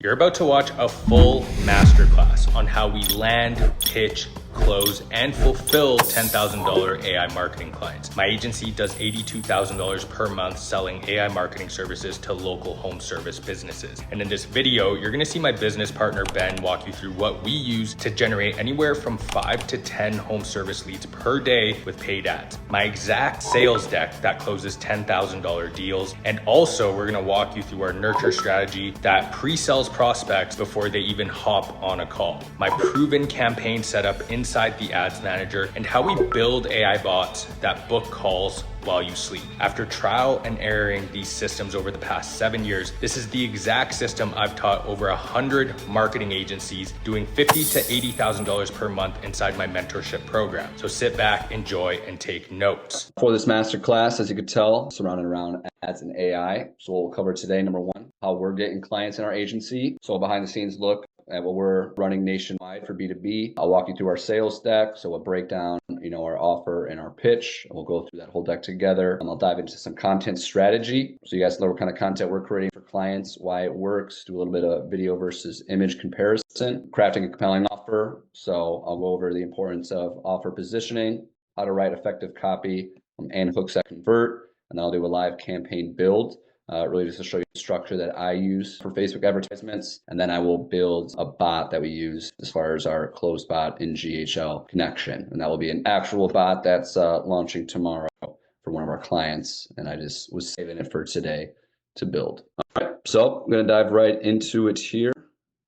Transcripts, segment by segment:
You're about to watch a full masterclass on how we land, pitch, close, and fulfill $10,000 AI marketing clients. My agency does $82,000 per month selling AI marketing services to local home service businesses. And in this video, you're gonna see my business partner, Ben, walk you through what we use to generate anywhere from 5 to 10 home service leads per day with paid ads. My exact sales deck that closes $10,000 deals. And also we're gonna walk you through our nurture strategy that pre-sells prospects before they even hop on a call. My proven campaign setup inside the ads manager and how we build AI bots that book calls while you sleep. After trial and erroring these systems over the past 7 years, this is the exact system I've taught over 100 marketing agencies doing $50,000 to $80,000 per month inside my mentorship program. So sit back, enjoy, and take notes. For this masterclass, as you could tell, surrounded around ads and AI. So we'll cover today, number one, how we're getting clients in our agency. So a behind the scenes look at what we're running nationwide for B2B. I'll walk you through our sales deck. So we'll break down, our offer and our pitch. And we'll go through that whole deck together. I'll dive into some content strategy. So you guys know what kind of content we're creating for clients, why it works, do a little bit of video versus image comparison, crafting a compelling offer. So I'll go over the importance of offer positioning, how to write effective copy, and hooks that convert. And then I'll do a live campaign build. Really just to show you the structure that I use for Facebook advertisements. And then I will build a bot that we use as far as our closed bot in GHL connection. And that will be an actual bot that's launching tomorrow for one of our clients. And I just was saving it for today to build. All right, so I'm going to dive right into it here.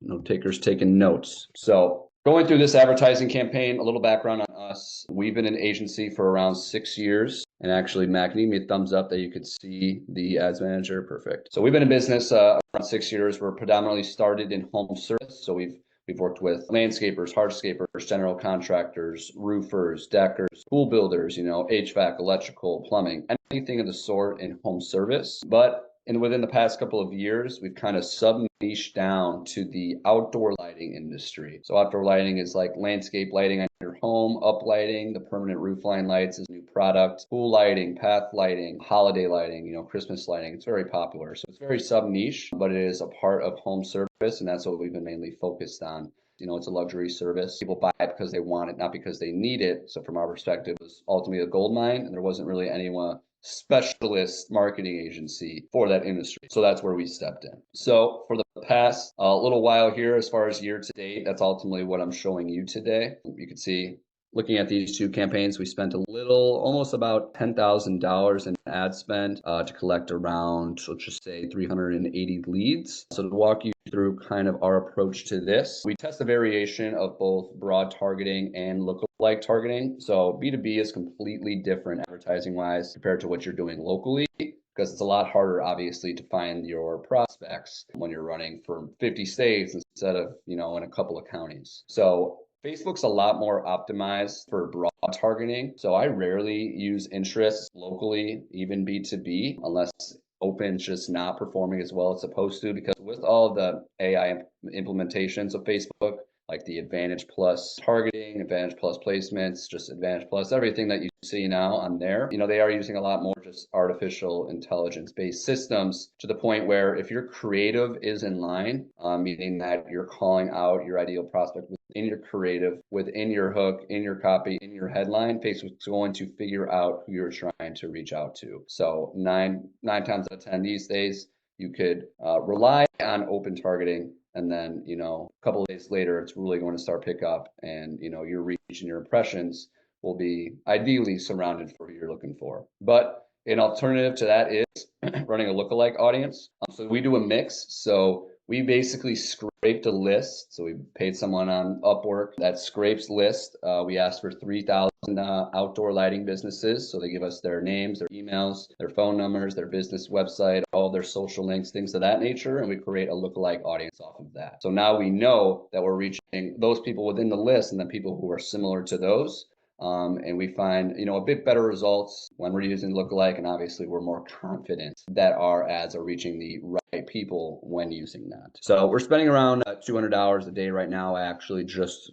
Note takers taking notes. So going through this advertising campaign, a little background on us. We've been an agency for around 6 years. And actually, Mac, can you give me a thumbs up that you could see the ads manager? Perfect. So we've been in business around 6 years. We're predominantly started in home service. So we've worked with landscapers, hardscapers, general contractors, roofers, deckers, pool builders, HVAC, electrical, plumbing, anything of the sort in home service. But within the past couple of years, we've kind of sub-niched down to the outdoor lighting industry. So outdoor lighting is like landscape lighting on your home, up lighting, the permanent roof line lights is a new product, pool lighting, path lighting, holiday lighting, Christmas lighting. It's very popular. So it's very sub-niche, but it is a part of home service, and that's what we've been mainly focused on. It's a luxury service. People buy it because they want it, not because they need it. So from our perspective, it was ultimately a gold mine, and there wasn't really anyone specialist marketing agency for that industry. So that's where we stepped in. So for the past little while here, as far as year to date, that's ultimately what I'm showing you today. You can see, looking at these two campaigns, we spent almost about $10,000 in ad spend to collect around, let's just say 380 leads. So to walk you through kind of our approach to this, we test a variation of both broad targeting and lookalike targeting. So B2B is completely different advertising wise compared to what you're doing locally, because it's a lot harder, obviously, to find your prospects when you're running for 50 states instead of, in a couple of counties. So Facebook's a lot more optimized for broad targeting. So I rarely use interests locally, even B2B, unless Open's just not performing as well as it's supposed to, because with all the AI implementations of Facebook, like the Advantage Plus targeting, Advantage Plus placements, just Advantage Plus, everything that you see now on there, they are using a lot more just artificial intelligence-based systems, to the point where if your creative is in line, meaning that you're calling out your ideal prospect within your creative, within your hook, in your copy, in your headline, Facebook's going to figure out who you're trying to reach out to. So nine times out of 10 these days, you could rely on open targeting, and then, a couple of days later, it's really going to start pick up, and, your reach and your impressions will be ideally surrounded for what you're looking for. But an alternative to that is running a lookalike audience. So we do a mix. So we basically scraped a list. So we paid someone on Upwork that scrapes list. We asked for 3,000 outdoor lighting businesses. So they give us their names, their emails, their phone numbers, their business website, all their social links, things of that nature. And we create a lookalike audience off of that. So now we know that we're reaching those people within the list and then people who are similar to those. And we find, a bit better results when we're using lookalike, and obviously we're more confident that our ads are reaching the right people when using that. So we're spending around $200 a day right now. I actually just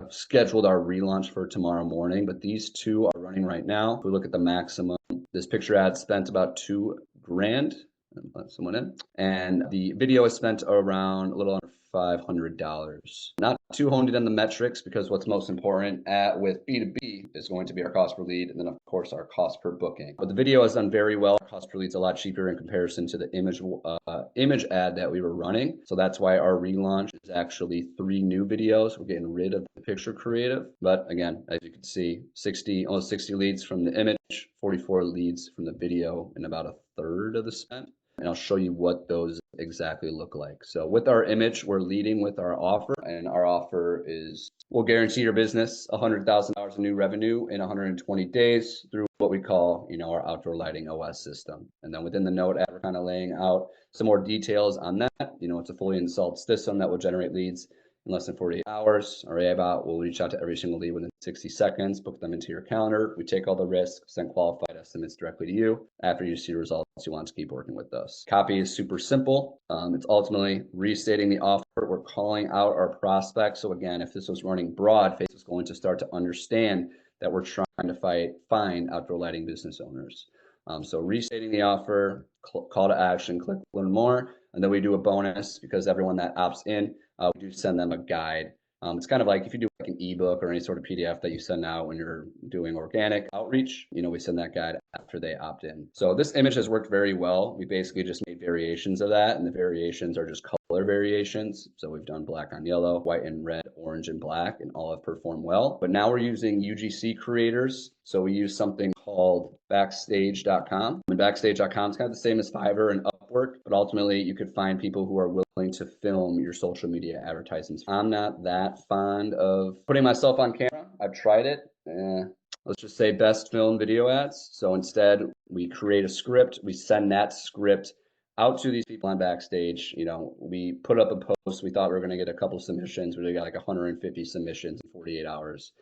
scheduled our relaunch for tomorrow morning, but these two are running right now. If we look at the maximum, this picture ad spent about $2,000 and let someone in. And the video is spent around a little under $500. Not too honed in on the metrics because what's most important with B2B is going to be our cost per lead and then of course our cost per booking. But the video has done very well. Our cost per lead is a lot cheaper in comparison to the image ad that we were running. So that's why our relaunch is actually 3 new videos. We're getting rid of the picture creative. But again, as you can see, almost 60 leads from the image, 44 leads from the video, and about a third of the spend. And I'll show you what those exactly look like. So with our image, we're leading with our offer, and our offer is we'll guarantee your business $100,000 in new revenue in 120 days through what we call, our outdoor lighting OS system. And then within the note ad, we're kind of laying out some more details on that. It's a fully installed system that will generate leads in less than 48 hours. Our AI bot will reach out to every single lead within 60 seconds, book them into your calendar. We take all the risks, send qualified estimates directly to you. After you see results, you want to keep working with us. Copy is super simple. It's ultimately restating the offer. We're calling out our prospects. So again, if this was running broad, Facebook is going to start to understand that we're trying to find outdoor lighting business owners. So restating the offer, call to action, click learn more, and then we do a bonus because everyone that opts in, we do send them a guide. It's kind of like if you do like an ebook or any sort of PDF that you send out when you're doing organic outreach, we send that guide after they opt in. So this image has worked very well. We basically just made variations of that, and the variations are just color variations. So we've done black on yellow, white and red, orange and black, and all have performed well. But now we're using UGC creators. So we use something called backstage.com. And backstage.com is kind of the same as Fiverr and Upwork, but ultimately you could find people who are willing to film your social media advertisements. I'm not that fond of putting myself on camera. I've tried it. Let's just say best film video ads. So instead, we create a script. We send that script out to these people on Backstage. We put up a post. We thought we were going to get a couple submissions. We got like 150 submissions in 48 hours.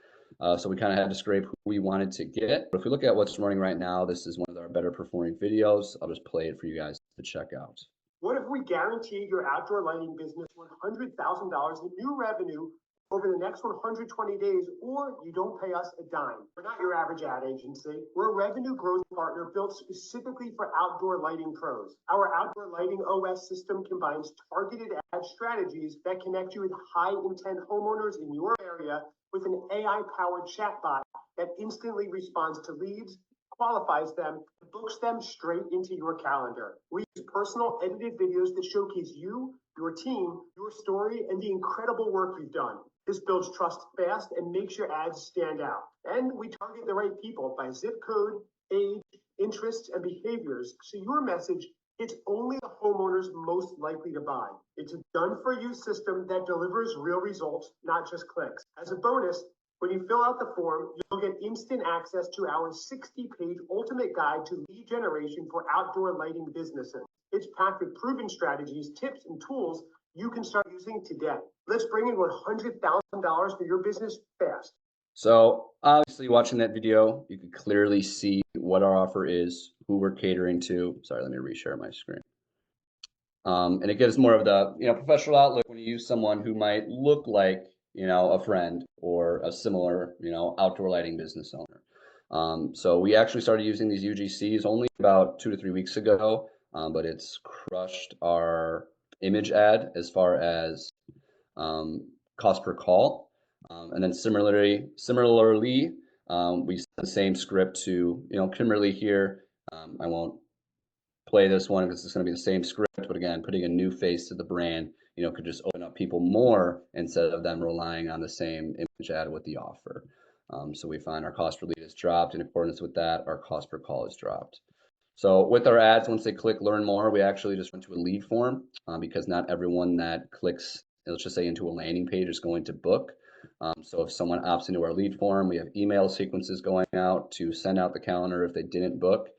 So we kind of had to scrape who we wanted to get. But if we look at what's running right now, this is one of our better performing videos. I'll just play it for you guys to check out. What if we guaranteed your outdoor lighting business $100,000 in new revenue over the next 120 days, or you don't pay us a dime? We're not your average ad agency. We're a revenue growth partner built specifically for outdoor lighting pros. Our outdoor lighting OS system combines targeted ad strategies that connect you with high intent homeowners in your area with an AI-powered chatbot that instantly responds to leads, qualifies them, and books them straight into your calendar. We use personal edited videos that showcase you, your team, your story, and the incredible work you've done. This builds trust fast and makes your ads stand out. And we target the right people by zip code, age, interests, and behaviors, so your message hits only the homeowners most likely to buy. It's a done-for-you system that delivers real results, not just clicks. As a bonus, when you fill out the form, you'll get instant access to our 60-page ultimate guide to lead generation for outdoor lighting businesses. It's packed with proven strategies, tips, and tools you can start using today. Let's bring in $100,000 for your business fast. So obviously watching that video, you can clearly see what our offer is, who we're catering to. Sorry, let me reshare my screen. And it gives more of the professional outlook when you use someone who might look like a friend or a similar outdoor lighting business owner. So we actually started using these UGCs only about 2 to 3 weeks ago, but it's crushed our image ad as far as cost per call. And then similarly, we send the same script to Kimberly here. I won't play this one because it's going to be the same script, but again, putting a new face to the brand, could just open up people more instead of them relying on the same image ad with the offer. So we find our cost per lead has dropped. In accordance with that, our cost per call has dropped. So with our ads, once they click learn more, we actually just went to a lead form because not everyone that clicks, let's just say, into a landing page is going to book. So if someone opts into our lead form, we have email sequences going out to send out the calendar if they didn't book.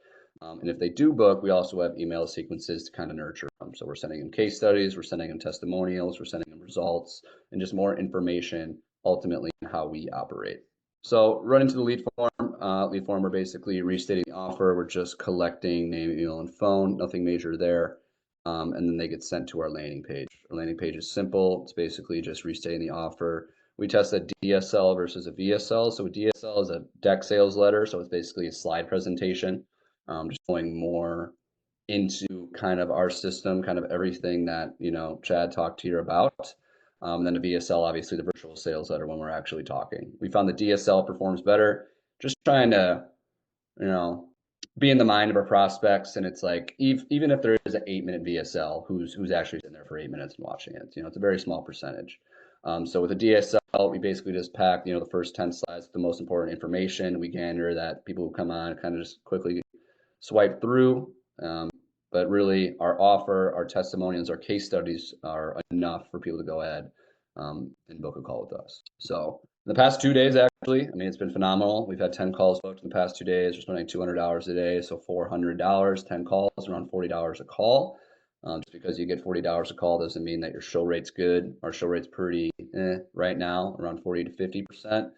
And if they do book, we also have email sequences to kind of nurture them. So we're sending them case studies, we're sending them testimonials, we're sending them results, and just more information ultimately on how we operate. So running to the lead form, we're basically restating the offer. We're just collecting name, email, and phone, nothing major there. And then they get sent to our landing page. Our landing page is simple. It's basically just restating the offer. We test a DSL versus a VSL. So a DSL is a deck sales letter. So it's basically a slide presentation. Just showing more into kind of our system, kind of everything that, Chad talked to you about. Then the VSL, obviously the virtual sales letter when we're actually talking. We found the DSL performs better. Just trying to, you know, be in the mind of our prospects. And it's like, even if there is an 8-minute VSL, who's actually sitting there for 8 minutes and watching it, it's a very small percentage. So with a DSL, we basically just pack, the first 10 slides with the most important information. We gander that people who come on kind of just quickly swipe through. But really, our offer, our testimonials, our case studies are enough for people to go ahead and book a call with us. So in the past 2 days, actually, it's been phenomenal. We've had 10 calls booked in the past 2 days. We're spending $200 a day, so $400, 10 calls, around $40 a call. Just because you get $40 a call doesn't mean that your show rate's good. Our show rate's pretty right now, around 40 to 50%.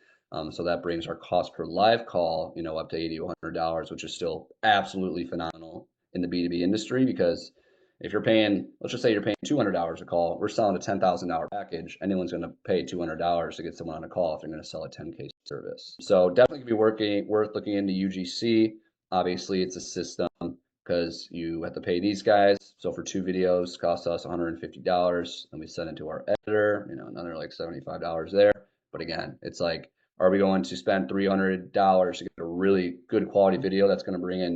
So that brings our cost per live call, up to $80 to $100, which is still absolutely phenomenal in the B2B industry, because if you're paying, let's just say you're paying $200 a call, we're selling a $10,000 package. Anyone's going to pay $200 to get someone on a call if they're going to sell a 10K service. So definitely could be worth looking into UGC. Obviously, it's a system because you have to pay these guys. So for 2 videos, costs us $150, and we send it to our editor, another like $75 there. But again, it's like, are we going to spend $300 to get a really good quality video that's going to bring in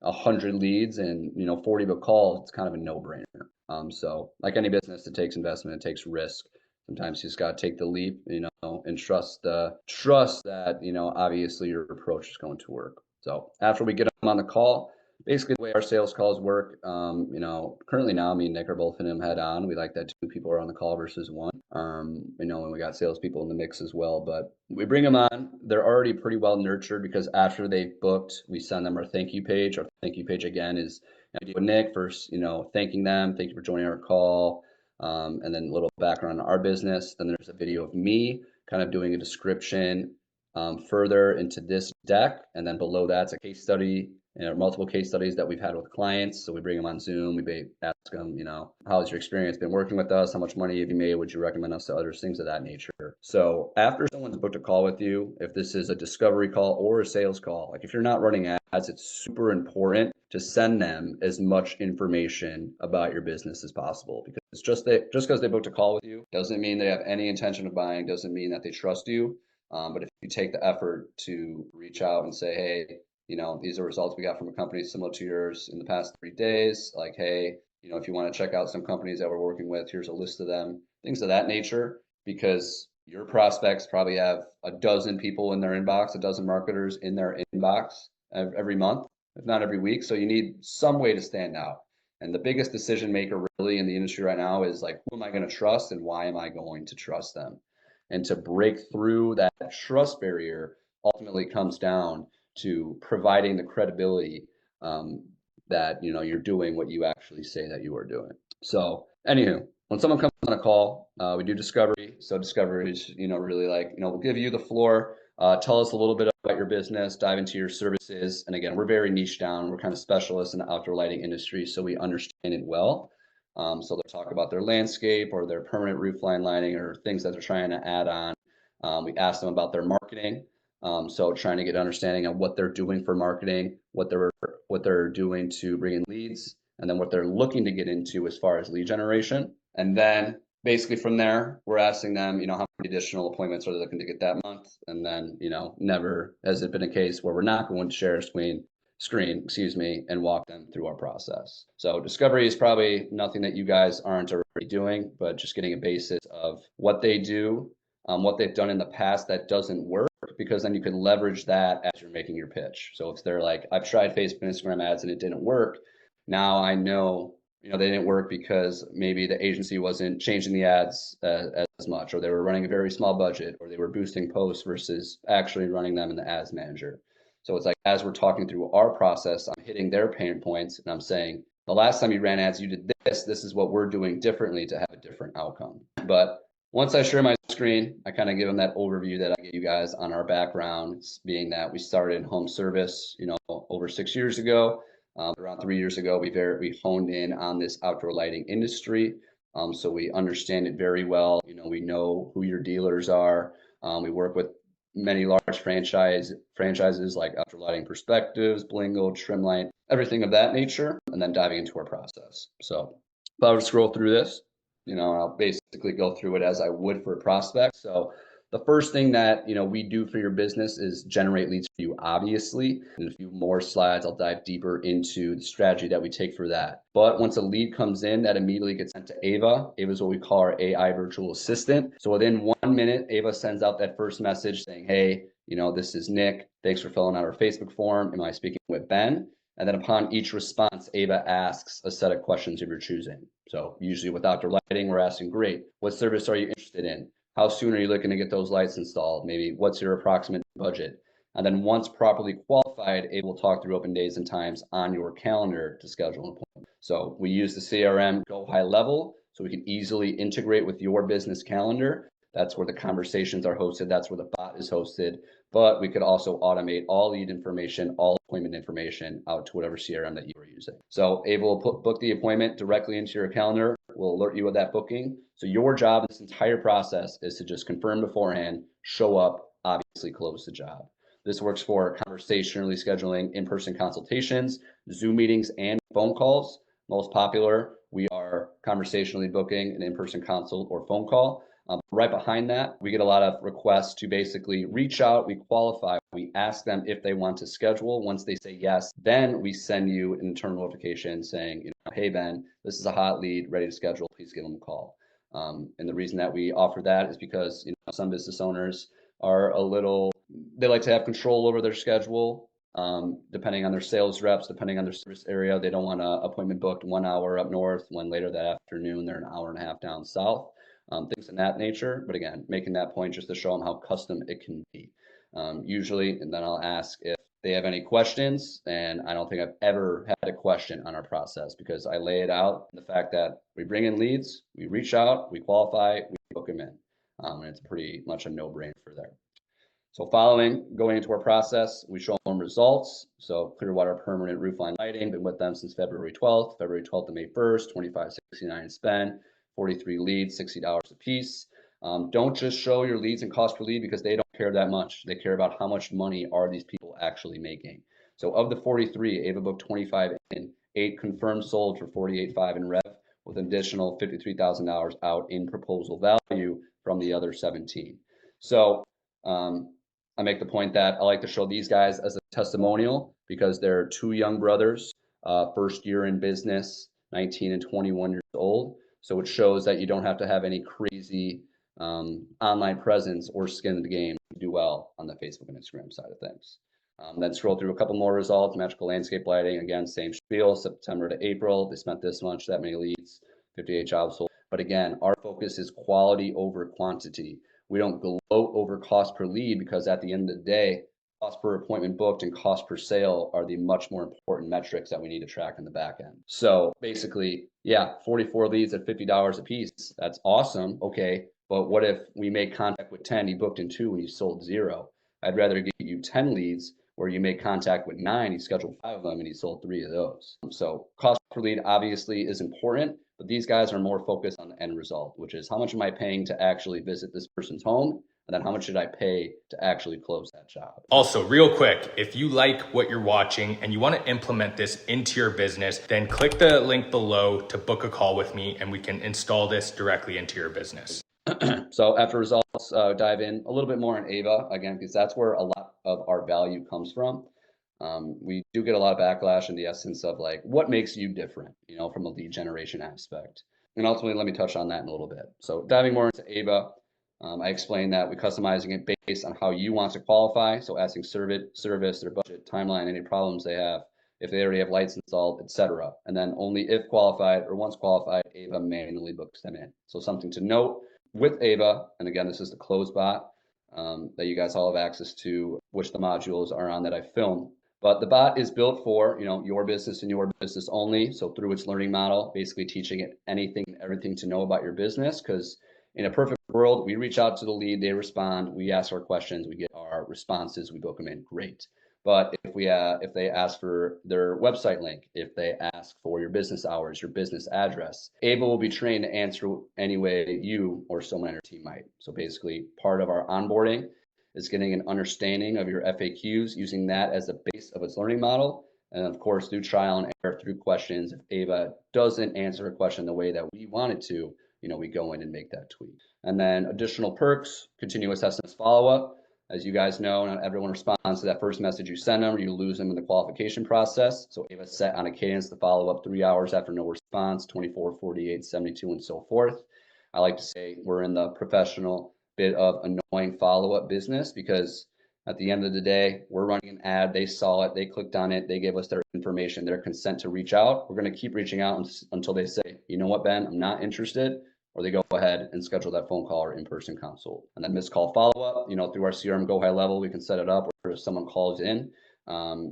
100 leads and 40 book calls? It's kind of a no-brainer. So like any business, it takes investment, it takes risk. Sometimes you just got to take the leap, and trust that, obviously your approach is going to work. So after we get them on the call, basically the way our sales calls work, currently now me and Nick are both in them head on. We like that 2 people are on the call versus 1. And we got salespeople in the mix as well, but we bring them on. They're already pretty well nurtured because after they've booked, we send them our thank you page. Our thank you page again is Nick first, thanking them. Thank you for joining our call. And then a little background on our business. Then there's a video of me kind of doing a description further into this deck. And then below that's a case study, multiple case studies that we've had with clients. So we bring them on Zoom. We ask them, how's your experience been working with us? How much money have you made? Would you recommend us to others? Things of that nature. So after someone's booked a call with you, if this is a discovery call or a sales call, like if you're not running ads, it's super important to send them as much information about your business as possible, because it's just because they booked a call with you doesn't mean they have any intention of buying, doesn't mean that they trust you. But if you take the effort to reach out and say, hey, these are results we got from a company similar to yours in the past 3 days. Like, hey, if you want to check out some companies that we're working with, here's a list of them, things of that nature, because your prospects probably have a dozen people in their inbox, a dozen marketers in their inbox every month, if not every week. So you need some way to stand out. And the biggest decision maker really in the industry right now is like, who am I going to trust and why am I going to trust them? And to break through that trust barrier ultimately comes down to providing the credibility that you're doing what you actually say that you are doing. So anywho, when someone comes on a call, we do discovery. So discovery is really like, we'll give you the floor, tell us a little bit about your business, dive into your services. And again, we're very niche down. We're kind of specialists in the outdoor lighting industry, so we understand it well. So they'll talk about their landscape or their permanent roof line lighting or things that they're trying to add on. We ask them about their marketing. So trying to get an understanding of what they're doing for marketing, what they're doing to bring in leads, and then what they're looking to get into as far as lead generation. And then basically from there, we're asking them, how many additional appointments are they looking to get that month? And then, never has it been a case where we're not going to share a screen, and walk them through our process. So discovery is probably nothing that you guys aren't already doing, but just getting a basis of what they do, what they've done in the past that doesn't work, because then you can leverage that as you're making your pitch. So if they're like, I've tried Facebook and Instagram ads and it didn't work, now I know, they didn't work because maybe the agency wasn't changing the ads as much, or they were running a very small budget, or they were boosting posts versus actually running them in the ads manager. So it's like, as we're talking through our process, I'm hitting their pain points and I'm saying, the last time you ran ads, you did this is what we're doing differently to have a different outcome. But once I share my screen, I kind of give them that overview that I gave you guys on our background, being that we started in home service, over 6 years ago. Around 3 years ago, we honed in on this outdoor lighting industry. So we understand it very well. We know who your dealers are. We work with many large franchises like Outdoor Lighting Perspectives, Blingo, Trimlight, everything of that nature, and then diving into our process. So if I were to scroll through this, I'll basically go through it as I would for a prospect. So the first thing that we do for your business is generate leads for you, obviously. In a few more slides, I'll dive deeper into the strategy that we take for that. But once a lead comes in, that immediately gets sent to Ava. Ava is what we call our AI virtual assistant. So within 1 minute, Ava sends out that first message saying, hey, this is Nick. Thanks for filling out our Facebook form. Am I speaking with Ben? And then upon each response, Ava asks a set of questions of your choosing. So usually with outdoor lighting, we're asking, great, what service are you interested in? How soon are you looking to get those lights installed? Maybe what's your approximate budget? And then once properly qualified, Ava will talk through open days and times on your calendar to schedule an appointment. So we use the CRM Go High Level so we can easily integrate with your business calendar. That's where the conversations are hosted. That's where the bot is hosted. But we could also automate all lead information, all appointment information out to whatever CRM that you are using. So Ava will book the appointment directly into your calendar. We'll alert you of that booking. So your job in this entire process is to just confirm beforehand, show up, obviously close the job. This works for conversationally scheduling in-person consultations, Zoom meetings, and phone calls. Most popular, we are conversationally booking an in-person consult or phone call. Right behind that, we get a lot of requests to basically reach out, we qualify, we ask them if they want to schedule. Once they say yes, then we send you an internal notification saying, hey, Ben, this is a hot lead, ready to schedule, please give them a call. And the reason that we offer that is because some business owners are they like to have control over their schedule. Depending on their sales reps, depending on their service area, they don't want an appointment booked 1 hour up north when later that afternoon they're an hour and a half down south. Things of that nature. But again, making that point just to show them how custom it can be. Usually, and then I'll ask if they have any questions. And I don't think I've ever had a question on our process because I lay it out the fact that we bring in leads, we reach out, we qualify, we book them in. And it's pretty much a no-brainer for there. So going into our process, we show them results. So Clearwater Permanent Roofline Lighting, been with them since February 12th to May 1st, $25.69 spend, 43 leads, $60 a piece. Don't just show your leads and cost per lead because they don't care that much. They care about how much money are these people actually making. So of the 43, Ava booked 25 in, 8 confirmed sold for $48.5 in rev, with an additional $53,000 out in proposal value from the other 17. So I make the point that I like to show these guys as a testimonial because they're 2 young brothers, first year in business, 19 and 21 years old. So it shows that you don't have to have any crazy online presence or skin in the game to do well on the Facebook and Instagram side of things. Then scroll through a couple more results. Magical Landscape Lighting, again, same spiel, September to April. They spent this much, that many leads, 58 jobs sold. But again, our focus is quality over quantity. We don't gloat over cost per lead because at the end of the day, cost per appointment booked and cost per sale are the much more important metrics that we need to track in the back end. So basically, 44 leads at $50 a piece. That's awesome. Okay. But what if we make contact with 10, you booked in 2 and you sold 0? I'd rather give you 10 leads where you make contact with 9, you scheduled 5 of them and you sold 3 of those. So cost per lead obviously is important, but these guys are more focused on the end result, which is how much am I paying to actually visit this person's home? And then how much should I pay to actually close that job? Also, real quick, if you like what you're watching and you want to implement this into your business, then click the link below to book a call with me and we can install this directly into your business. So after results, dive in a little bit more on Ava, again, because that's where a lot of our value comes from. We do get a lot of backlash in the essence of like, what makes you different, from a lead generation aspect. And ultimately, let me touch on that in a little bit. So diving more into Ava, I explained that we're customizing it based on how you want to qualify. So asking service, their budget, timeline, any problems they have, if they already have lights installed, etc. And then only if qualified or once qualified, Ava manually books them in. So something to note with Ava, and again, this is the closed bot that you guys all have access to, which the modules are on that I filmed. But the bot is built for, your business and your business only. So through its learning model, basically teaching it anything and everything to know about your business. Because in a perfect world, we reach out to the lead, they respond, we ask our questions, we get our responses, we book them in, great. But if they ask for their website link, if they ask for your business hours, your business address, Ava will be trained to answer any way you or someone on your team might. So basically, part of our onboarding is getting an understanding of your FAQs, using that as the base of its learning model. And of course, through trial and error, through questions, if Ava doesn't answer a question the way that we want it to, we go in and make that tweak. And then additional perks, continuous SMS follow-up. As you guys know, not everyone responds to that first message you send them, or you lose them in the qualification process. So Ava set on a cadence to follow up 3 hours after no response, 24, 48, 72, and so forth. I like to say we're in the professional bit of annoying follow-up business, because at the end of the day, we're running an ad, they saw it, they clicked on it, they gave us their information, their consent to reach out. We're going to keep reaching out until they say, you know what, Ben, I'm not interested, or they go ahead and schedule that phone call or in-person consult. And then missed call follow-up, through our CRM Go High Level, we can set it up, or if someone calls in,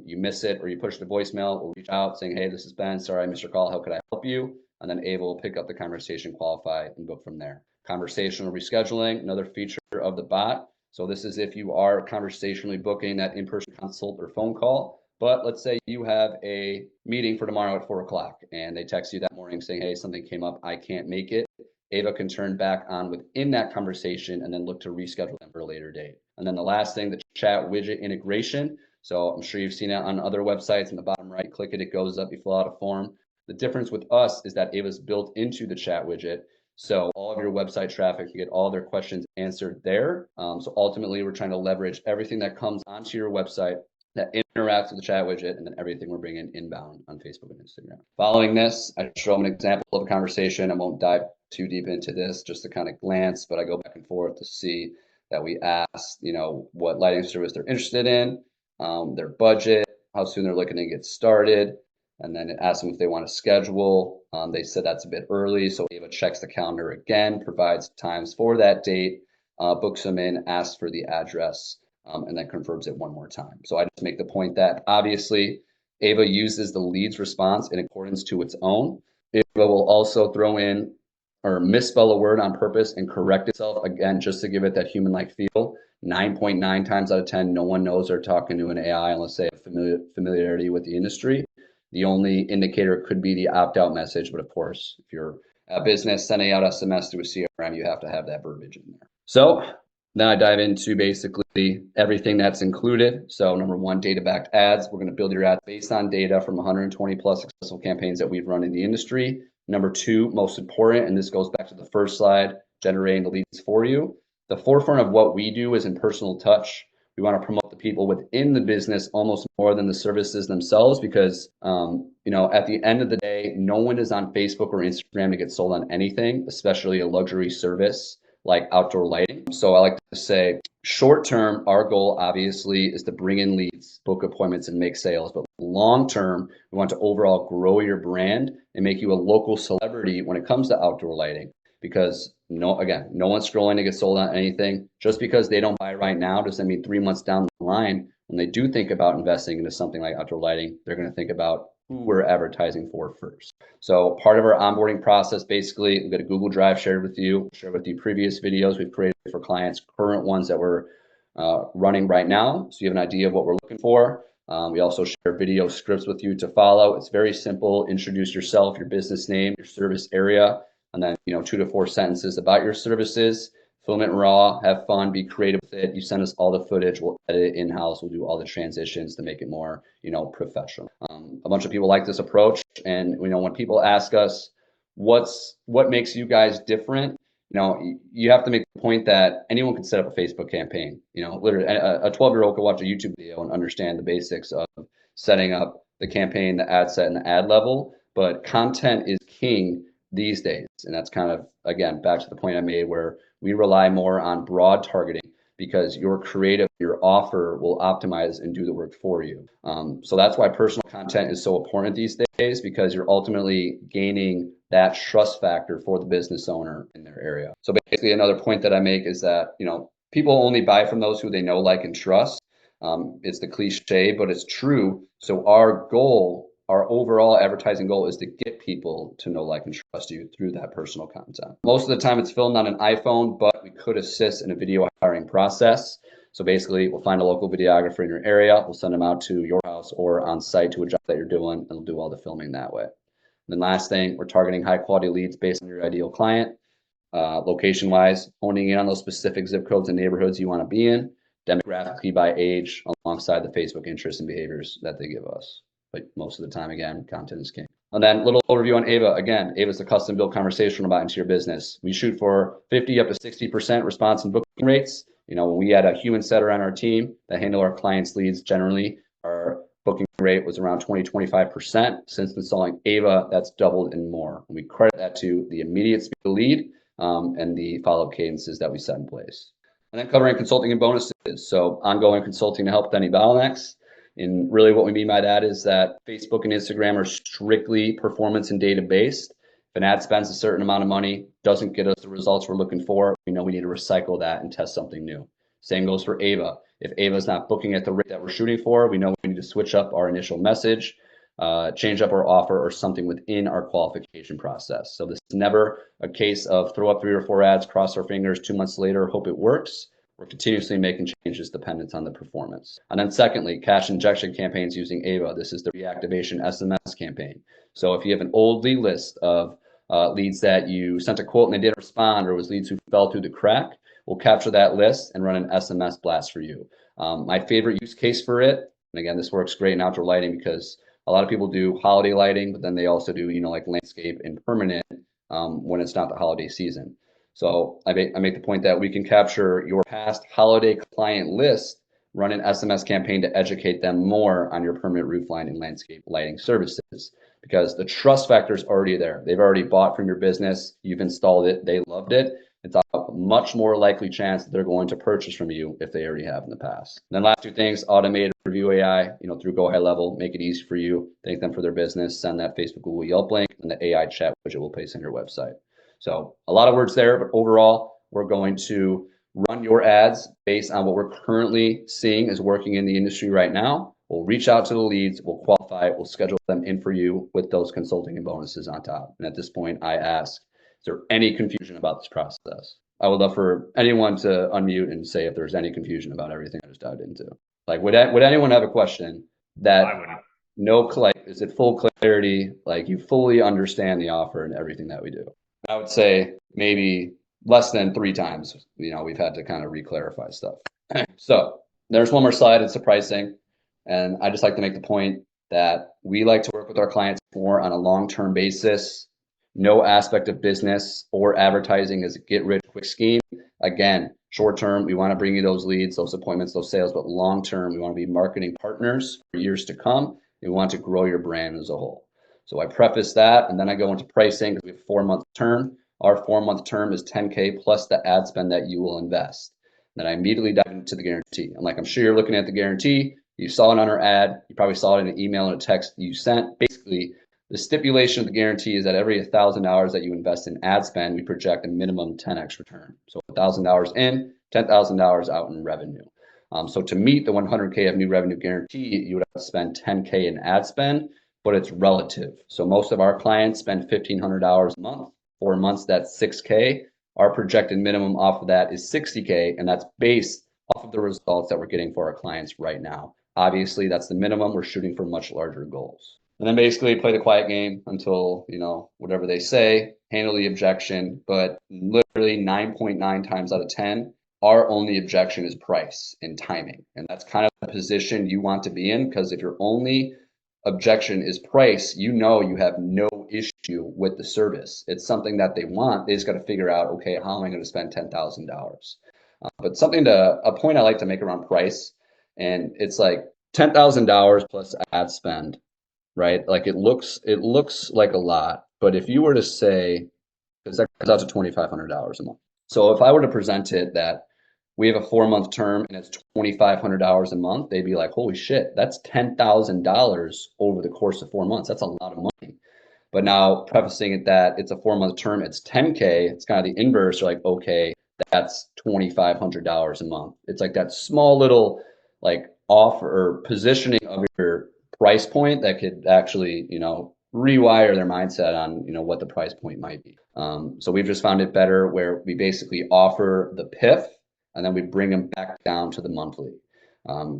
you miss it, or you push the voicemail, we'll reach out saying, hey, this is Ben, sorry I missed your call, how could I help you? And then Ava will pick up the conversation, qualify, and book from there. Conversational rescheduling, another feature of the bot. So this is if you are conversationally booking that in-person consult or phone call, but let's say you have a meeting for tomorrow at 4 o'clock and they text you that morning saying, hey, something came up, I can't make it. Ava can turn back on within that conversation and then look to reschedule them for a later date. And then the last thing, the chat widget integration. So I'm sure you've seen it on other websites. In the bottom right, click it, it goes up, you fill out a form. The difference with us is that Ava's built into the chat widget. So all of your website traffic, you get all their questions answered there. So ultimately, we're trying to leverage everything that comes onto your website that interacts with the chat widget, and then everything we're bringing inbound on Facebook and Instagram. Following this, I show them an example of a conversation. I won't dive too deep into this, just to kind of glance, but I go back and forth to see that we ask, what lighting service they're interested in, their budget, how soon they're looking to get started. And then it asks them if they want to schedule. They said that's a bit early, so Ava checks the calendar again, provides times for that date, books them in, asks for the address, and then confirms it one more time. So I just make the point that obviously Ava uses the lead's response in accordance to its own. Ava will also throw in or misspell a word on purpose and correct itself, again, just to give it that human-like feel. 9.9 times out of 10, no one knows they're talking to an AI unless they have familiarity with the industry. The only indicator could be the opt-out message, but of course, if you're a business sending out SMS through a CRM, you have to have that verbiage in there. So then I dive into basically everything that's included. So number one, data-backed ads. We're going to build your ads based on data from 120 plus successful campaigns that we've run in the industry. Number two, most important, and this goes back to the first slide, generating the leads for you. The forefront of what we do is in personal touch. We want to promote the people within the business almost more than the services themselves, because, at the end of the day, no one is on Facebook or Instagram to get sold on anything, especially a luxury service like outdoor lighting. So I like to say short term, our goal obviously is to bring in leads, book appointments, and make sales. But long term, we want to overall grow your brand and make you a local celebrity when it comes to outdoor lighting. Because no one's scrolling to get sold on anything. Just because they don't buy right now doesn't mean 3 months down the line, when they do think about investing into something like outdoor lighting, they're going to think about who we're advertising for first. So part of our onboarding process, basically, we've got a Google Drive shared with you, shared with you previous videos we've created for clients, current ones that we're running right now. So you have an idea of what we're looking for. We also share video scripts with you to follow. It's very simple. Introduce yourself, your business name, your service area, and then 2 to 4 sentences about your services. Film it raw, have fun, be creative with it. You send us all the footage, we'll edit it in-house, we'll do all the transitions to make it more, professional. A bunch of people like this approach, and when people ask us what makes you guys different, you have to make the point that anyone can set up a Facebook campaign. Literally, a 12-year-old could watch a YouTube video and understand the basics of setting up the campaign, the ad set, and the ad level. But content is king these days, and that's kind of, again, back to the point I made where we rely more on broad targeting, because your creative, your offer will optimize and do the work for you. So that's why personal content is so important these days, because you're ultimately gaining that trust factor for the business owner in their area. So basically, another point that I make is that, people only buy from those who they know, like, and trust. It's the cliche, but it's true. So our overall advertising goal is to get people to know, like, and trust you through that personal content. Most of the time it's filmed on an iPhone, but we could assist in a video hiring process. So basically, we'll find a local videographer in your area, we'll send them out to your house or on site to a job that you're doing, and we'll do all the filming that way. And then last thing, we're targeting high quality leads based on your ideal client, location wise, honing in on those specific zip codes and neighborhoods you want to be in. demographically by age, alongside the Facebook interests and behaviors that they give us. But most of the time, again, content is king. And then little overview on Ava. Again, Ava is a custom built conversational bot into your business. We shoot for 50 up to 60% response and booking rates. When we had a human setter on our team that handle our clients' leads, generally our booking rate was around 20-25%. Since installing Ava, that's doubled and more. And we credit that to the immediate speed of lead and the follow-up cadences that we set in place. And then covering consulting and bonuses. So ongoing consulting to help with any bottlenecks. And really what we mean by that is that Facebook and Instagram are strictly performance and data based. If an ad spends a certain amount of money, doesn't get us the results we're looking for, we know we need to recycle that and test something new. Same goes for Ava. If Ava is not booking at the rate that we're shooting for, we know we need to switch up our initial message, change up our offer, or something within our qualification process. So this is never a case of throw up 3 or 4 ads, cross our fingers, 2 months later, hope it works. We're continuously making changes dependent on the performance. And then secondly, cash injection campaigns using Ava. This is the reactivation SMS campaign. So if you have an old lead list of leads that you sent a quote and they didn't respond, or it was leads who fell through the crack, we'll capture that list and run an SMS blast for you. My favorite use case for it, and again, this works great in outdoor lighting because a lot of people do holiday lighting, but then they also do, like landscape and permanent when it's not the holiday season. So I make the point that we can capture your past holiday client list, run an SMS campaign to educate them more on your permanent roof line and landscape lighting services, because the trust factor is already there. They've already bought from your business. You've installed it. They loved it. It's a much more likely chance that they're going to purchase from you if they already have in the past. And then last 2 things, automated review AI, through Go High Level, make it easy for you, thank them for their business, send that Facebook, Google, Yelp link, and the AI chat widget will place on your website. So a lot of words there, but overall, we're going to run your ads based on what we're currently seeing is working in the industry right now. We'll reach out to the leads, we'll qualify it, we'll schedule them in for you with those consulting and bonuses on top. And at this point, I ask, is there any confusion about this process? I would love for anyone to unmute and say if there's any confusion about everything I just dived into. Like, would anyone have a question that is it full clarity, like you fully understand the offer and everything that we do? I would say maybe less than 3 times, we've had to kind of re-clarify stuff. So there's one more slide, it's the pricing. And I just like to make the point that we like to work with our clients more on a long-term basis. No aspect of business or advertising is a get-rich-quick scheme. Again, short-term, we want to bring you those leads, those appointments, those sales, but long-term, we want to be marketing partners for years to come. We want to grow your brand as a whole. So I preface that, and then I go into pricing because we have a 4-month term. Our 4-month term is $10K plus the ad spend that you will invest. Then I immediately dive into the guarantee. And like I'm sure you're looking at the guarantee, you saw it on our ad, you probably saw it in an email and a text you sent. Basically, the stipulation of the guarantee is that every $1,000 that you invest in ad spend, we project a minimum 10x return. So $1,000 in, $10,000 out in revenue. So to meet the 100K of new revenue guarantee, you would have to spend 10K in ad spend, but it's relative. So most of our clients spend $1,500 a month. 4 months, that's 6K. Our projected minimum off of that is 60K, and that's based off of the results that we're getting for our clients right now. Obviously, that's the minimum. We're shooting for much larger goals. And then basically play the quiet game until, whatever they say, handle the objection. But literally 9.9 times out of 10, our only objection is price and timing. And that's kind of the position you want to be in, because if your only objection is price, you have no issue with the service. It's something that they want. They just got to figure out, okay, how am I going to spend $10,000? But a point I like to make around price, and it's like $10,000 plus ad spend, right? Like it looks like a lot, but if you were to say, because that comes out to $2,500 a month. So if I were to present it that we have a 4-month term and it's $2,500 a month, they'd be like, holy shit, that's $10,000 over the course of 4 months. That's a lot of money. But now prefacing it that it's a 4-month term, it's 10K, it's kind of the inverse. You're like, okay, that's $2,500 a month. It's like that small little like offer or positioning of your price point that could actually, rewire their mindset on, what the price point might be. So we've just found it better where we basically offer the PIF and then we bring them back down to the monthly.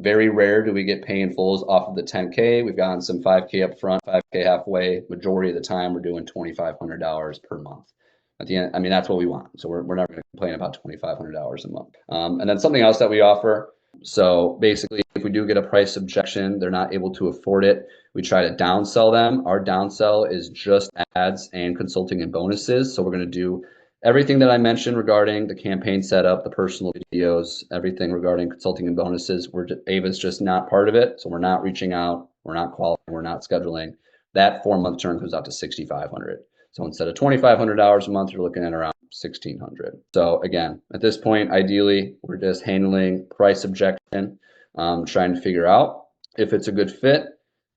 Very rare do we get pay in fulls off of the 10K. We've gotten some 5K up front, 5K halfway. Majority of the time, we're doing $2,500 per month. At the end, that's what we want. So we're never going to complain about $2,500 a month. And then something else that we offer, So basically, if we do get a price objection, they're not able to afford it, we try to downsell them. Our downsell is just ads and consulting and bonuses. So we're going to do everything that I mentioned regarding the campaign setup, the personal videos, everything regarding consulting and bonuses. Ava's just not part of it. So we're not reaching out, we're not qualifying, we're not scheduling. That 4-month term comes out to $6,500. So instead of $2,500 a month, you're looking at around $1,600. So again, at this point, ideally, we're just handling price objection, trying to figure out if it's a good fit.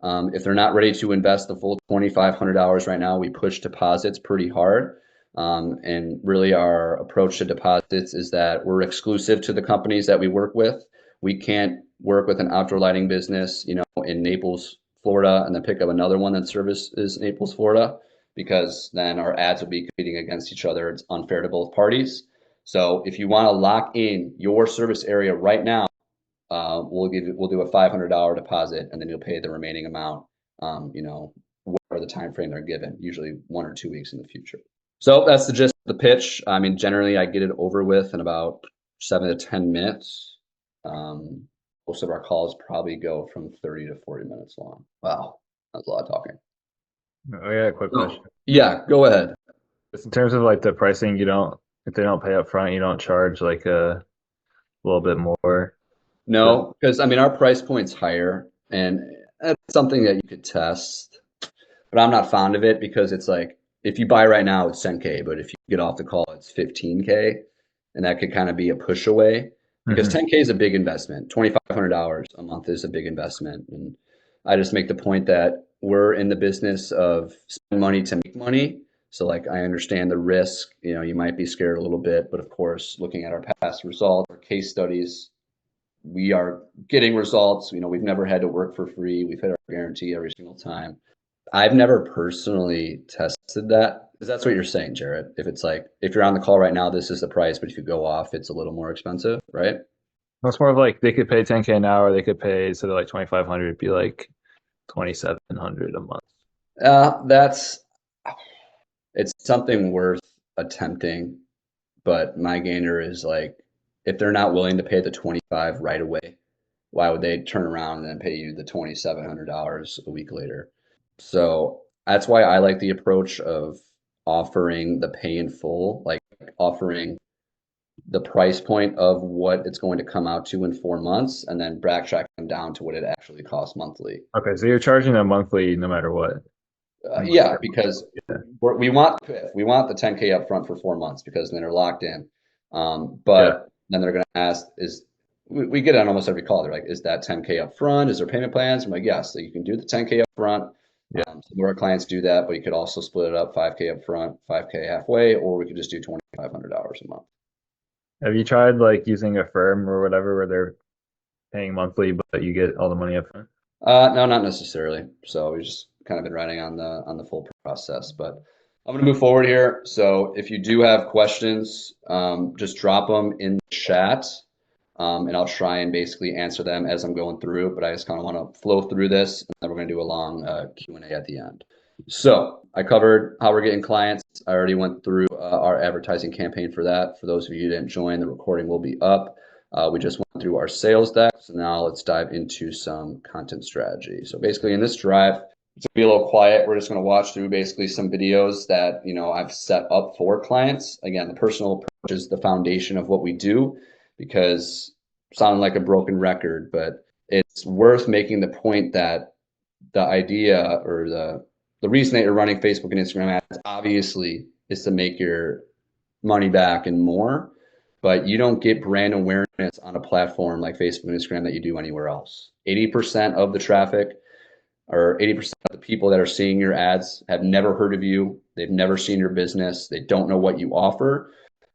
If they're not ready to invest the full $2,500 right now, we push deposits pretty hard. And really our approach to deposits is that we're exclusive to the companies that we work with. We can't work with an outdoor lighting business, in Naples, Florida, and then pick up another one that services Naples, Florida, because then our ads will be competing against each other. It's unfair to both parties. So if you want to lock in your service area right now, we'll do a $500 deposit, and then you'll pay the remaining amount, whatever the time frame they're given, usually 1 or 2 weeks in the future. So that's the gist of the pitch. I mean, generally I get it over with in about 7 to 10 minutes. Most of our calls probably go from 30 to 40 minutes long. Wow, that's a lot of talking. Oh yeah, quick question. Yeah, go ahead. Just in terms of like the pricing, if they don't pay up front, you don't charge like a little bit more. No, because I mean our price point's higher, and that's something that you could test. But I'm not fond of it because it's like if you buy right now, it's 10K, but if you get off the call, it's 15K, and that could kind of be a push away because 10K is a big investment. $2,500 a month is a big investment, and I just make the point that we're in the business of spending money to make money. So like I understand the risk, you might be scared a little bit, but of course, looking at our past results, our case studies, we are getting results. We've never had to work for free. We've hit our guarantee every single time. I've never personally tested that because that's what you're saying, Jarrett. If it's like, if you're on the call right now, this is the price, but if you go off, it's a little more expensive, right? It's more of like they could pay 10K an hour, they could pay instead of like 2,500, it'd be like 2,700 a month. It's something worth attempting, but my gainer is like, if they're not willing to pay the 25 right away, why would they turn around and then pay you the $2,700 a week later? So that's why I like the approach of offering the pay in full, like offering the price point of what it's going to come out to in 4 months, and then backtrack them down to what it actually costs monthly. Okay, so you're charging them monthly no matter what. Yeah, because we want the 10K up front for 4 months because then they're locked in. But then they're going to ask, we get it on almost every call. They're like, is that 10K up front? Is there payment plans? I'm like, yes, so you can do the 10K up front. Some of our clients do that, but you could also split it up 5K up front, 5K halfway, or we could just do $2,500 a month. Have you tried like using a firm or whatever where they're paying monthly, but you get all the money up front? No, not necessarily. So we've just kind of been writing on the full process, but I'm going to move forward here. So if you do have questions, just drop them in the chat, and I'll try and basically answer them as I'm going through. But I just kind of want to flow through this, and then we're going to do a long Q&A at the end. So I covered how we're getting clients. I already went through our advertising campaign for that. For those of you who didn't join, the recording will be up. We just went through our sales deck. So now let's dive into some content strategy. So basically in this drive, it's going to be a little quiet. We're just going to watch through basically some videos that, I've set up for clients. Again, the personal approach is the foundation of what we do, because sounding like a broken record, but it's worth making the point that the idea or the reason that you're running Facebook and Instagram ads obviously is to make your money back and more, but you don't get brand awareness on a platform like Facebook and Instagram that you do anywhere else. 80% of the traffic or 80% of the people that are seeing your ads have never heard of you. They've never seen your business. They don't know what you offer.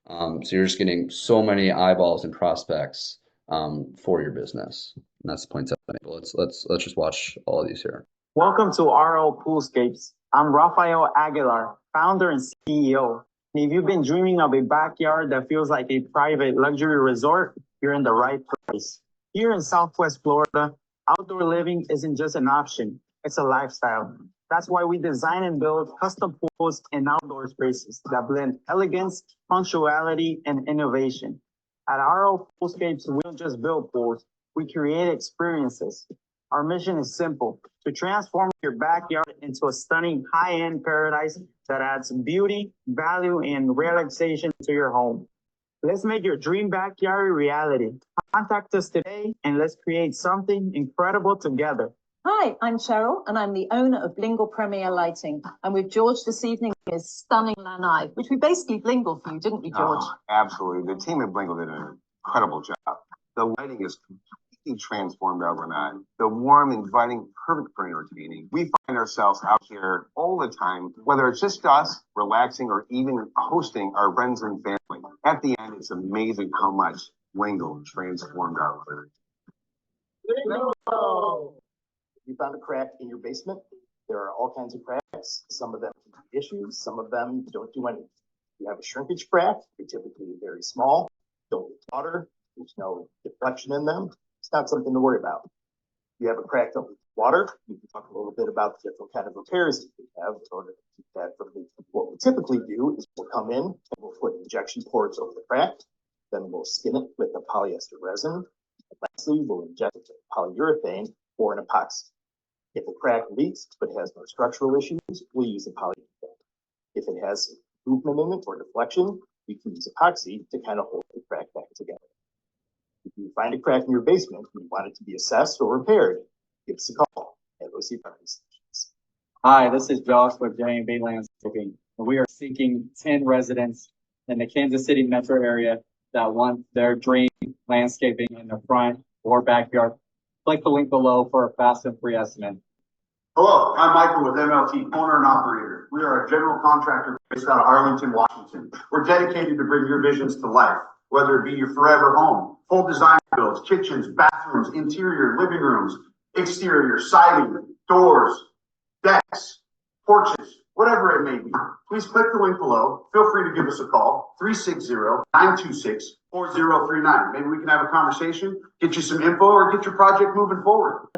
So you're just getting so many eyeballs and prospects for your business. And that's the point. Let's just watch all of these here. Welcome to RO Poolscapes. I'm Rafael Aguilar, founder and CEO. And if you've been dreaming of a backyard that feels like a private luxury resort, you're in the right place. Here in Southwest Florida, outdoor living isn't just an option, it's a lifestyle. That's why we design and build custom pools and outdoor spaces that blend elegance, punctuality, and innovation. At RO Poolscapes, we don't just build pools, We create experiences. Our mission is simple: to transform your backyard into a stunning high-end paradise that adds beauty, value, and relaxation to your home. Let's make your dream backyard a reality. Contact us today and let's create something incredible together. Hi, I'm Cheryl, and I'm the owner of Blingle Premier Lighting. And with George this evening is Stunning Lanai, which we basically blingled for you, didn't we, George? Oh, absolutely. The team at Blingle did an incredible job. The lighting is completely transformed overnight. The warm, inviting, perfect for entertaining. We find ourselves out here all the time, whether it's just us relaxing or even hosting our friends and family. At the end, it's amazing how much Blingle transformed our life. Bingo! You found a crack in your basement. There are all kinds of cracks. Some of them can be issues. Some of them don't do anything. You have a shrinkage crack. They're typically very small. Don't leak water. There's no deflection in them. It's not something to worry about. You have a crack don't leak water. You can talk a little bit about the different kind of repairs that you have in order to keep that from leaking. What we typically do is we'll come in and we'll put injection ports over the crack. Then we'll skin it with a polyester resin. And lastly, we'll inject it with polyurethane or an epoxy. If the crack leaks but has no structural issues, we'll use a polyurethane. If it has movement in it or deflection, we can use epoxy to kind of hold the crack back together. If you find a crack in your basement and you want it to be assessed or repaired, give us a call at OC Parking Solutions. Hi, this is Josh with J&B Landscaping, and we are seeking 10 residents in the Kansas City metro area that want their dream landscaping in the front or backyard. Click the link below for a fast and free estimate. Hello, I'm Michael with MLT, owner and operator. We are a general contractor based out of Arlington, Washington. We're dedicated to bring your visions to life, whether it be your forever home, full design builds, kitchens, bathrooms, interior, living rooms, exterior, siding, doors, decks, porches, whatever it may be. Please click the link below. Feel free to give us a call, 360-926-4039. Maybe we can have a conversation, get you some info, or get your project moving forward.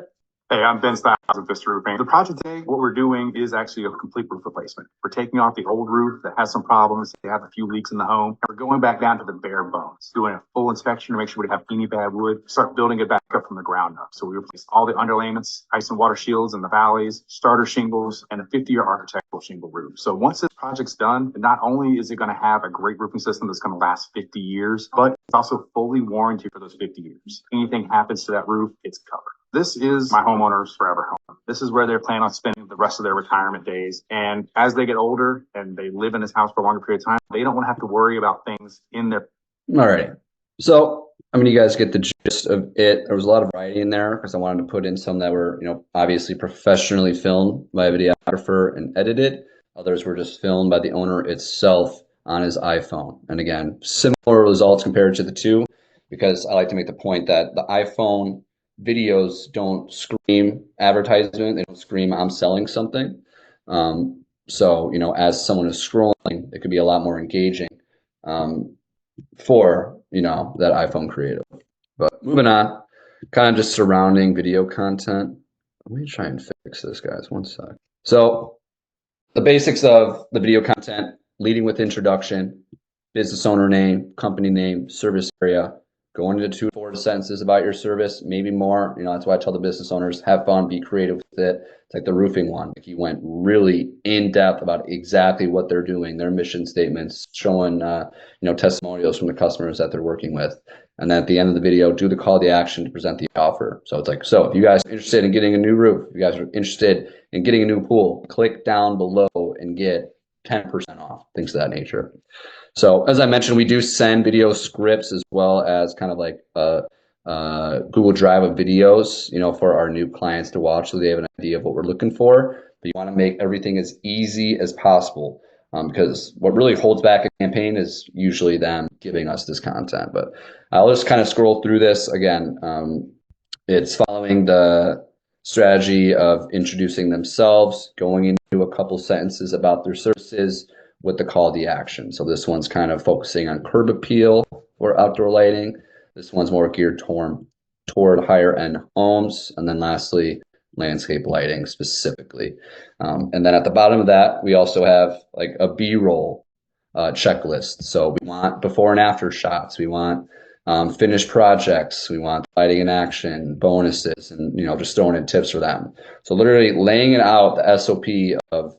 Hey, I'm Ben Stiles with Vista Roofing. The project today, what we're doing is actually a complete roof replacement. We're taking off the old roof that has some problems. They have a few leaks in the home. And we're going back down to the bare bones, doing a full inspection to make sure we don't have any bad wood, start building it back up from the ground up. So we replace all the underlayments, ice and water shields in the valleys, starter shingles, and a 50-year architectural shingle roof. So once this project's done, not only is it going to have a great roofing system that's going to last 50 years, but it's also fully warranted for those 50 years. Anything happens to that roof, it's covered. This is my homeowner's forever home. This is where they're planning on spending the rest of their retirement days. And as they get older and they live in this house for a longer period of time, they don't want to have to worry about things in their. All right. So, I mean, you guys get the gist of it. There was a lot of variety in there because I wanted to put in some that were, obviously professionally filmed by a videographer and edited. Others were just filmed by the owner itself on his iPhone. And again, similar results compared to the two, because I like to make the point that the iPhone videos don't scream advertisement. They don't scream I'm selling something. So, as someone is scrolling, it could be a lot more engaging for, that iPhone creative. But moving on, kind of just surrounding video content. Let me try and fix this, guys. One sec. So the basics of the video content, leading with introduction, business owner name, company name, service area, going into 2 to 4 sentences about your service, maybe more. That's why I tell the business owners, have fun, be creative with it. It's like the roofing one. Like he went really in depth about exactly what they're doing, their mission statements, showing, testimonials from the customers that they're working with. And then at the end of the video, do the call to action to present the offer. So it's like, so if you guys are interested in getting a new roof, if you guys are interested in getting a new pool, click down below and get 10% off, things of that nature. So as I mentioned, we do send video scripts as well as kind of like a Google Drive of videos, for our new clients to watch so they have an idea of what we're looking for. But you want to make everything as easy as possible because what really holds back a campaign is usually them giving us this content. But I'll just kind of scroll through this. Again, it's following the strategy of introducing themselves, going into a couple sentences about their services, with the call to action. So this one's kind of focusing on curb appeal or outdoor lighting. This one's more geared toward higher end homes. And then lastly, landscape lighting specifically. And then at the bottom of that, we also have like a B-roll checklist. So we want before and after shots. We want Finished projects, we want lighting in action, bonuses, and just throwing in tips for them. So literally laying it out, the SOP of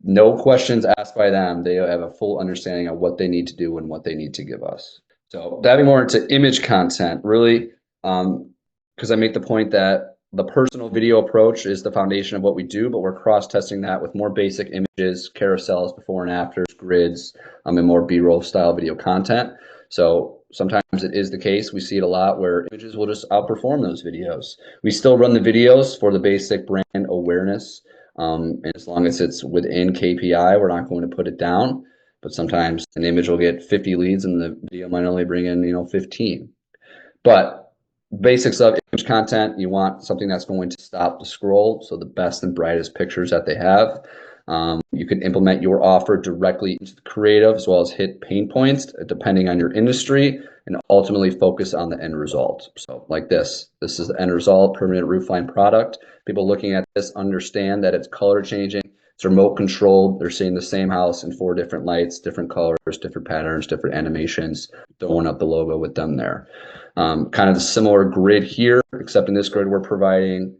no questions asked by them. They have a full understanding of what they need to do and what they need to give us. So diving more into image content, really, because I make the point that the personal video approach is the foundation of what we do, but we're cross-testing that with more basic images, carousels, before and afters, grids, and more B-roll style video content. So sometimes it is the case, we see it a lot, where images will just outperform those videos. We still run the videos for the basic brand awareness, and as long as it's within KPI, we're not going to put it down. But sometimes an image will get 50 leads and the video might only bring in 15. But basics of image content, you want something that's going to stop the scroll, so the best and brightest pictures that they have. You can implement your offer directly into the creative, as well as hit pain points depending on your industry, and ultimately focus on the end result. So like this is the end result, permanent roofline product. People looking at this understand that it's color changing, it's remote controlled. They're seeing the same house in 4 different lights, different colors, different patterns, different animations, throwing up the logo with them there. Kind of the similar grid here, except in this grid we're promoting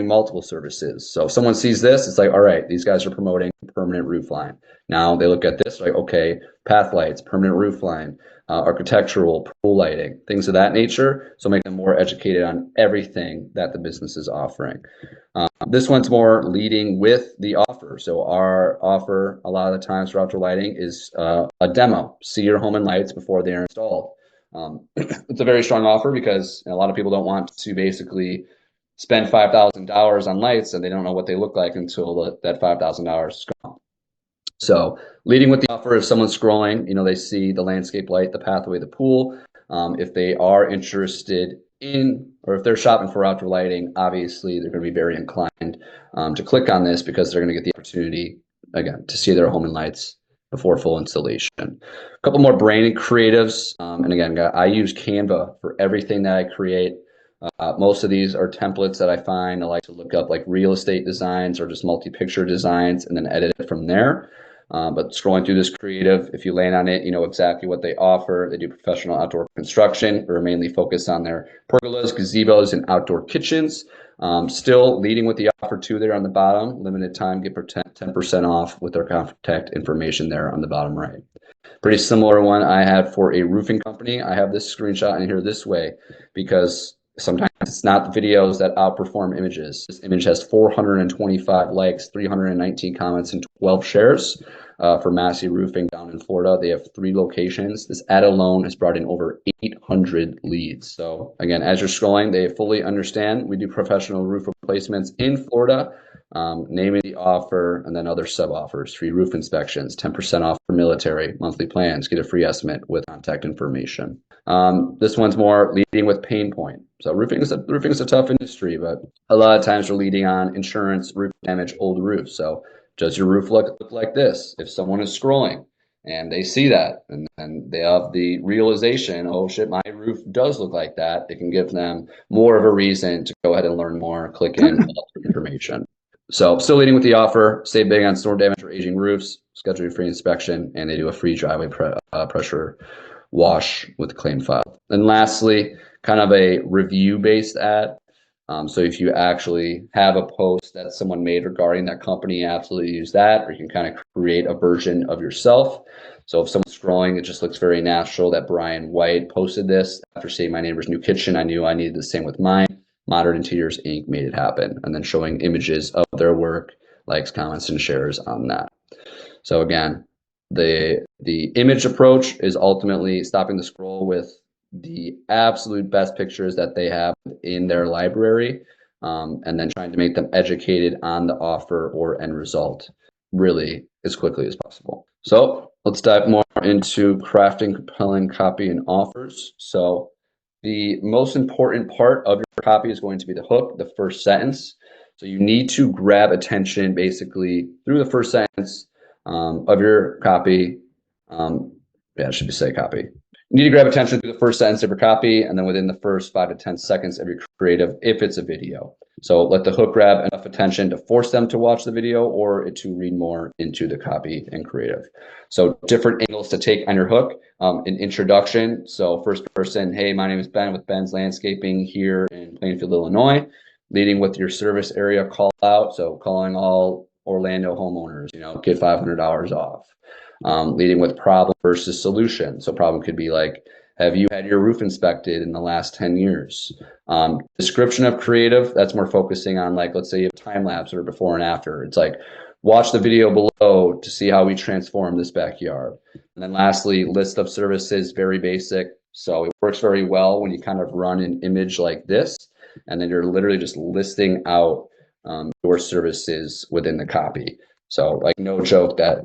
multiple services. So if someone sees this, it's like, all right, these guys are promoting permanent roof line. Now they look at this, like, okay, path lights, permanent roof line, architectural, pool lighting, things of that nature. So make them more educated on everything that the business is offering. This one's more leading with the offer. So our offer, a lot of the times for outdoor lighting, is a demo. See your home in lights before they're installed. It's a very strong offer because a lot of people don't want to basically spend $5,000 on lights and they don't know what they look like until that $5,000 is gone. So leading with the offer, if someone's scrolling, they see the landscape light, the pathway, the pool. If they are interested in, or if they're shopping for outdoor lighting, obviously they're going to be very inclined to click on this because they're going to get the opportunity, again, to see their home in lights before full installation. A couple more branding creatives. And again, I use Canva for everything that I create. Most of these are templates that I find. I like to look up like real estate designs or just multi-picture designs and then edit it from there. But scrolling through this creative, if you land on it, you know exactly what they offer. They do professional outdoor construction, or mainly focus on their pergolas, gazebos, and outdoor kitchens. Still leading with the offer too there on the bottom. Limited time, get 10% off with their contact information there on the bottom right. Pretty similar one I had for a roofing company. I have this screenshot in here this way because sometimes it's not the videos that outperform images. This image has 425 likes, 319 comments, and 12 shares for Massey Roofing down in Florida. They have 3 locations. This ad alone has brought in over 800 leads. So again, as you're scrolling, they fully understand. We do professional roof replacements in Florida. Naming the offer, and then other sub offers: free roof inspections, 10% off for military, monthly plans, get a free estimate with contact information. This one's more leading with pain point. So roofing is a tough industry, but a lot of times we're leading on insurance, roof damage, old roofs. So does your roof look like this? If someone is scrolling and they see that and they have the realization, oh shit, my roof does look like that, it can give them more of a reason to go ahead and learn more, click in, information. So still leading with the offer, save big on storm damage or aging roofs, schedule your free inspection, and they do a free driveway pressure wash with the claim file. And lastly, kind of a review-based ad. So if you actually have a post that someone made regarding that company, absolutely use that, or you can kind of create a version of yourself. So if someone's scrolling, it just looks very natural that Brian White posted this. After seeing my neighbor's new kitchen, I knew I needed the same with mine. Modern Interiors Inc. made it happen, and then showing images of their work, likes, comments, and shares on that. So again, the image approach is ultimately stopping the scroll with the absolute best pictures that they have in their library, and then trying to make them educated on the offer or end result really as quickly as possible. So let's dive more into crafting compelling copy and offers. So the most important part of your copy is going to be the hook, the first sentence. So you need to grab attention basically through the first sentence of your copy. It should be say copy. You need to grab attention through the first sentence of your copy, and then within the first 5 to 10 seconds of your creative, if it's a video. So let the hook grab enough attention to force them to watch the video or to read more into the copy and creative. So different angles to take on your hook. An introduction. So first person, hey, my name is Ben with Ben's Landscaping here in Plainfield, Illinois. Leading with your service area call out. So calling all Orlando homeowners, get $500 off. Leading with problem versus solution. So problem could be like, have you had your roof inspected in the last 10 years? Description of creative, that's more focusing on like, let's say you have time lapse or before and after. It's like, watch the video below to see how we transform this backyard. And then lastly, list of services, very basic. So it works very well when you kind of run an image like this, and then you're literally just listing out your services within the copy. So like no joke that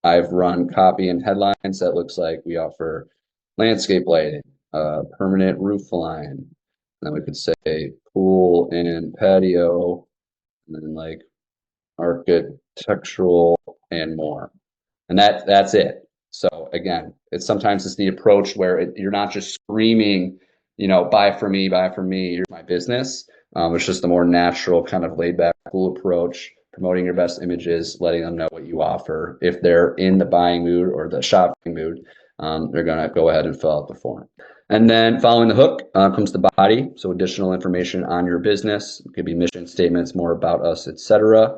I've run copy and headlines that looks like we offer landscape lighting, permanent roof line. And then we could say pool and patio, and then like architectural and more. And that's it. So again, sometimes it's the approach where you're not just screaming, buy for me, here's my business. It's just the more natural kind of laid back, cool approach, promoting your best images, letting them know what you offer. If they're in the buying mood or the shopping mood, they're going to go ahead and fill out the form. And then following the hook comes the body. So additional information on your business. It could be mission statements, more about us, etc.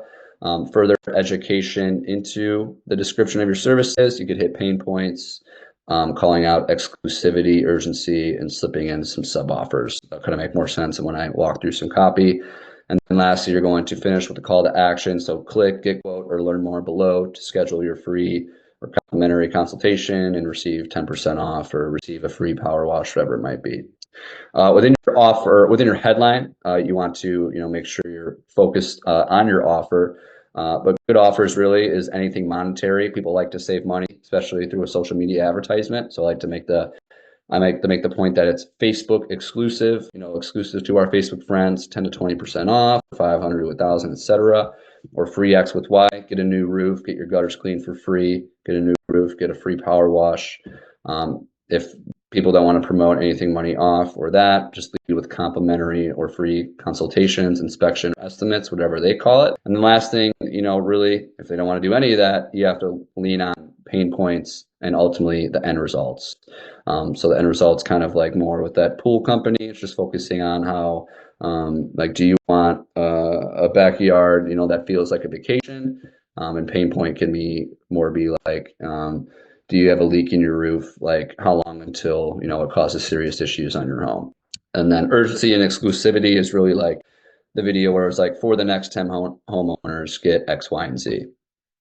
Further education into the description of your services. You could hit pain points, calling out exclusivity, urgency, and slipping in some sub offers. That kind of make more sense than when I walk through some copy. And then lastly, you're going to finish with a call to action. So click, get quote, or learn more below to schedule your free or complimentary consultation and receive 10% off or receive a free power wash, whatever it might be. Within your offer, within your headline, you want to make sure you're focused on your offer. But good offers really is anything monetary. People like to save money, especially through a social media advertisement. So I like to make the point that it's Facebook exclusive, exclusive to our Facebook friends, 10 to 20% off, 500 to 1,000, etc. Or free X with Y, get a new roof, get your gutters cleaned for free, get a new roof, get a free power wash. If people don't want to promote anything money off or that, just lead with complimentary or free consultations, inspection estimates, whatever they call it. And the last thing, really, if they don't want to do any of that, you have to lean on pain points and ultimately the end results. So the end results kind of like more with that pool company. It's just focusing on how, do you want a backyard, that feels like a vacation? And pain point can be like, do you have a leak in your roof? Like how long until, it causes serious issues on your home? And then urgency and exclusivity is really like the video where it's like for the next 10 homeowners, get X, Y, and Z.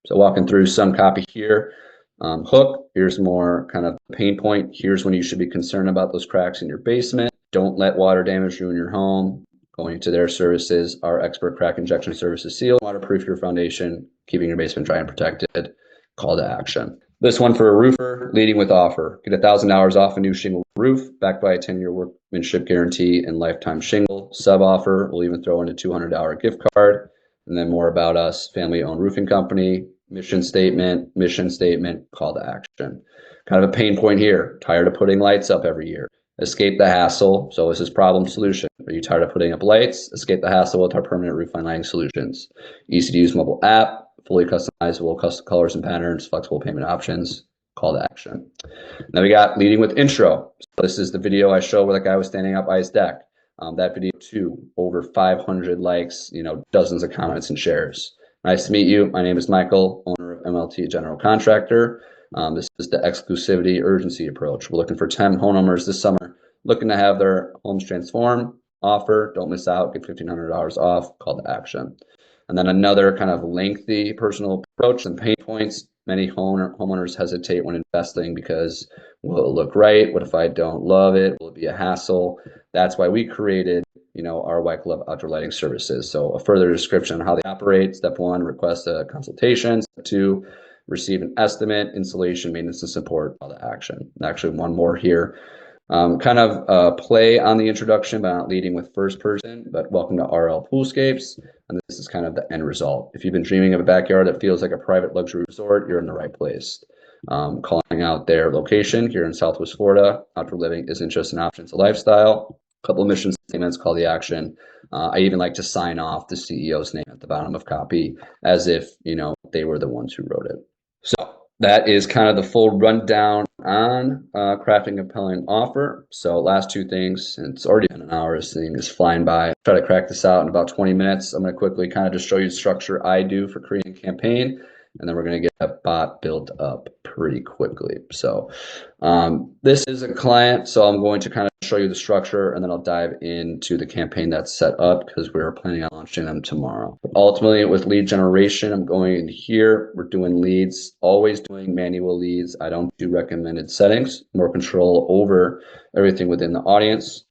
So walking through some copy here. Hook, here's more kind of pain point. Here's when you should be concerned about those cracks in your basement. Don't let water damage ruin your home. Going to their services, our expert crack injection services seal, waterproof your foundation, keeping your basement dry and protected. Call to action. This one for a roofer, leading with offer. Get $1,000 off a new shingle roof, backed by a 10-year workmanship guarantee and lifetime shingle. Sub offer, we'll even throw in a $200 gift card. And then more about us, family-owned roofing company. Mission statement, call to action. Kind of a pain point here. Tired of putting lights up every year. Escape the hassle. So this is problem solution. Are you tired of putting up lights? Escape the hassle with our permanent roof line lighting solutions. Easy to use mobile app, fully customizable, custom colors and patterns, flexible payment options. Call to action. Now we got leading with intro. So this is the video I showed where the guy was standing up by his deck. That video too, over 500 likes, dozens of comments and shares. Nice to meet you. My name is Michael, owner of MLT General Contractor. This is the exclusivity urgency approach. We're looking for 10 homeowners this summer, looking to have their homes transformed. Offer, don't miss out, get $1,500 off, call to action. And then another kind of lengthy personal approach and pain points. Many homeowners hesitate when investing because will it look right? What if I don't love it? Will it be a hassle? That's why we created our White Glove outdoor lighting services. So a further description on how they operate. Step 1, request a consultation. Step 2, receive an estimate, installation, maintenance, and support, call to action. And actually one more here. Kind of play on the introduction, but not leading with first person, but welcome to RL Poolscapes. And this is kind of the end result. If you've been dreaming of a backyard that feels like a private luxury resort, you're in the right place. Calling out their location here in Southwest Florida. Outdoor living isn't just an option, it's a lifestyle. couple of mission statements, call to action. I even like to sign off the CEO's name at the bottom of copy as if, they were the ones who wrote it. So that is kind of the full rundown on crafting a compelling offer. So last two things, and it's already been an hour, this thing is flying by. Try to crack this out in about 20 minutes. I'm going to quickly kind of just show you the structure I do for creating a campaign, and then we're going to get a bot built up pretty quickly. So this is a client, so I'm going to kind of show you the structure, and then I'll dive into the campaign that's set up because we're planning on launching them tomorrow. But ultimately, with lead generation, I'm going in here. We're doing leads, always doing manual leads. I don't do recommended settings, more control over everything within the audience.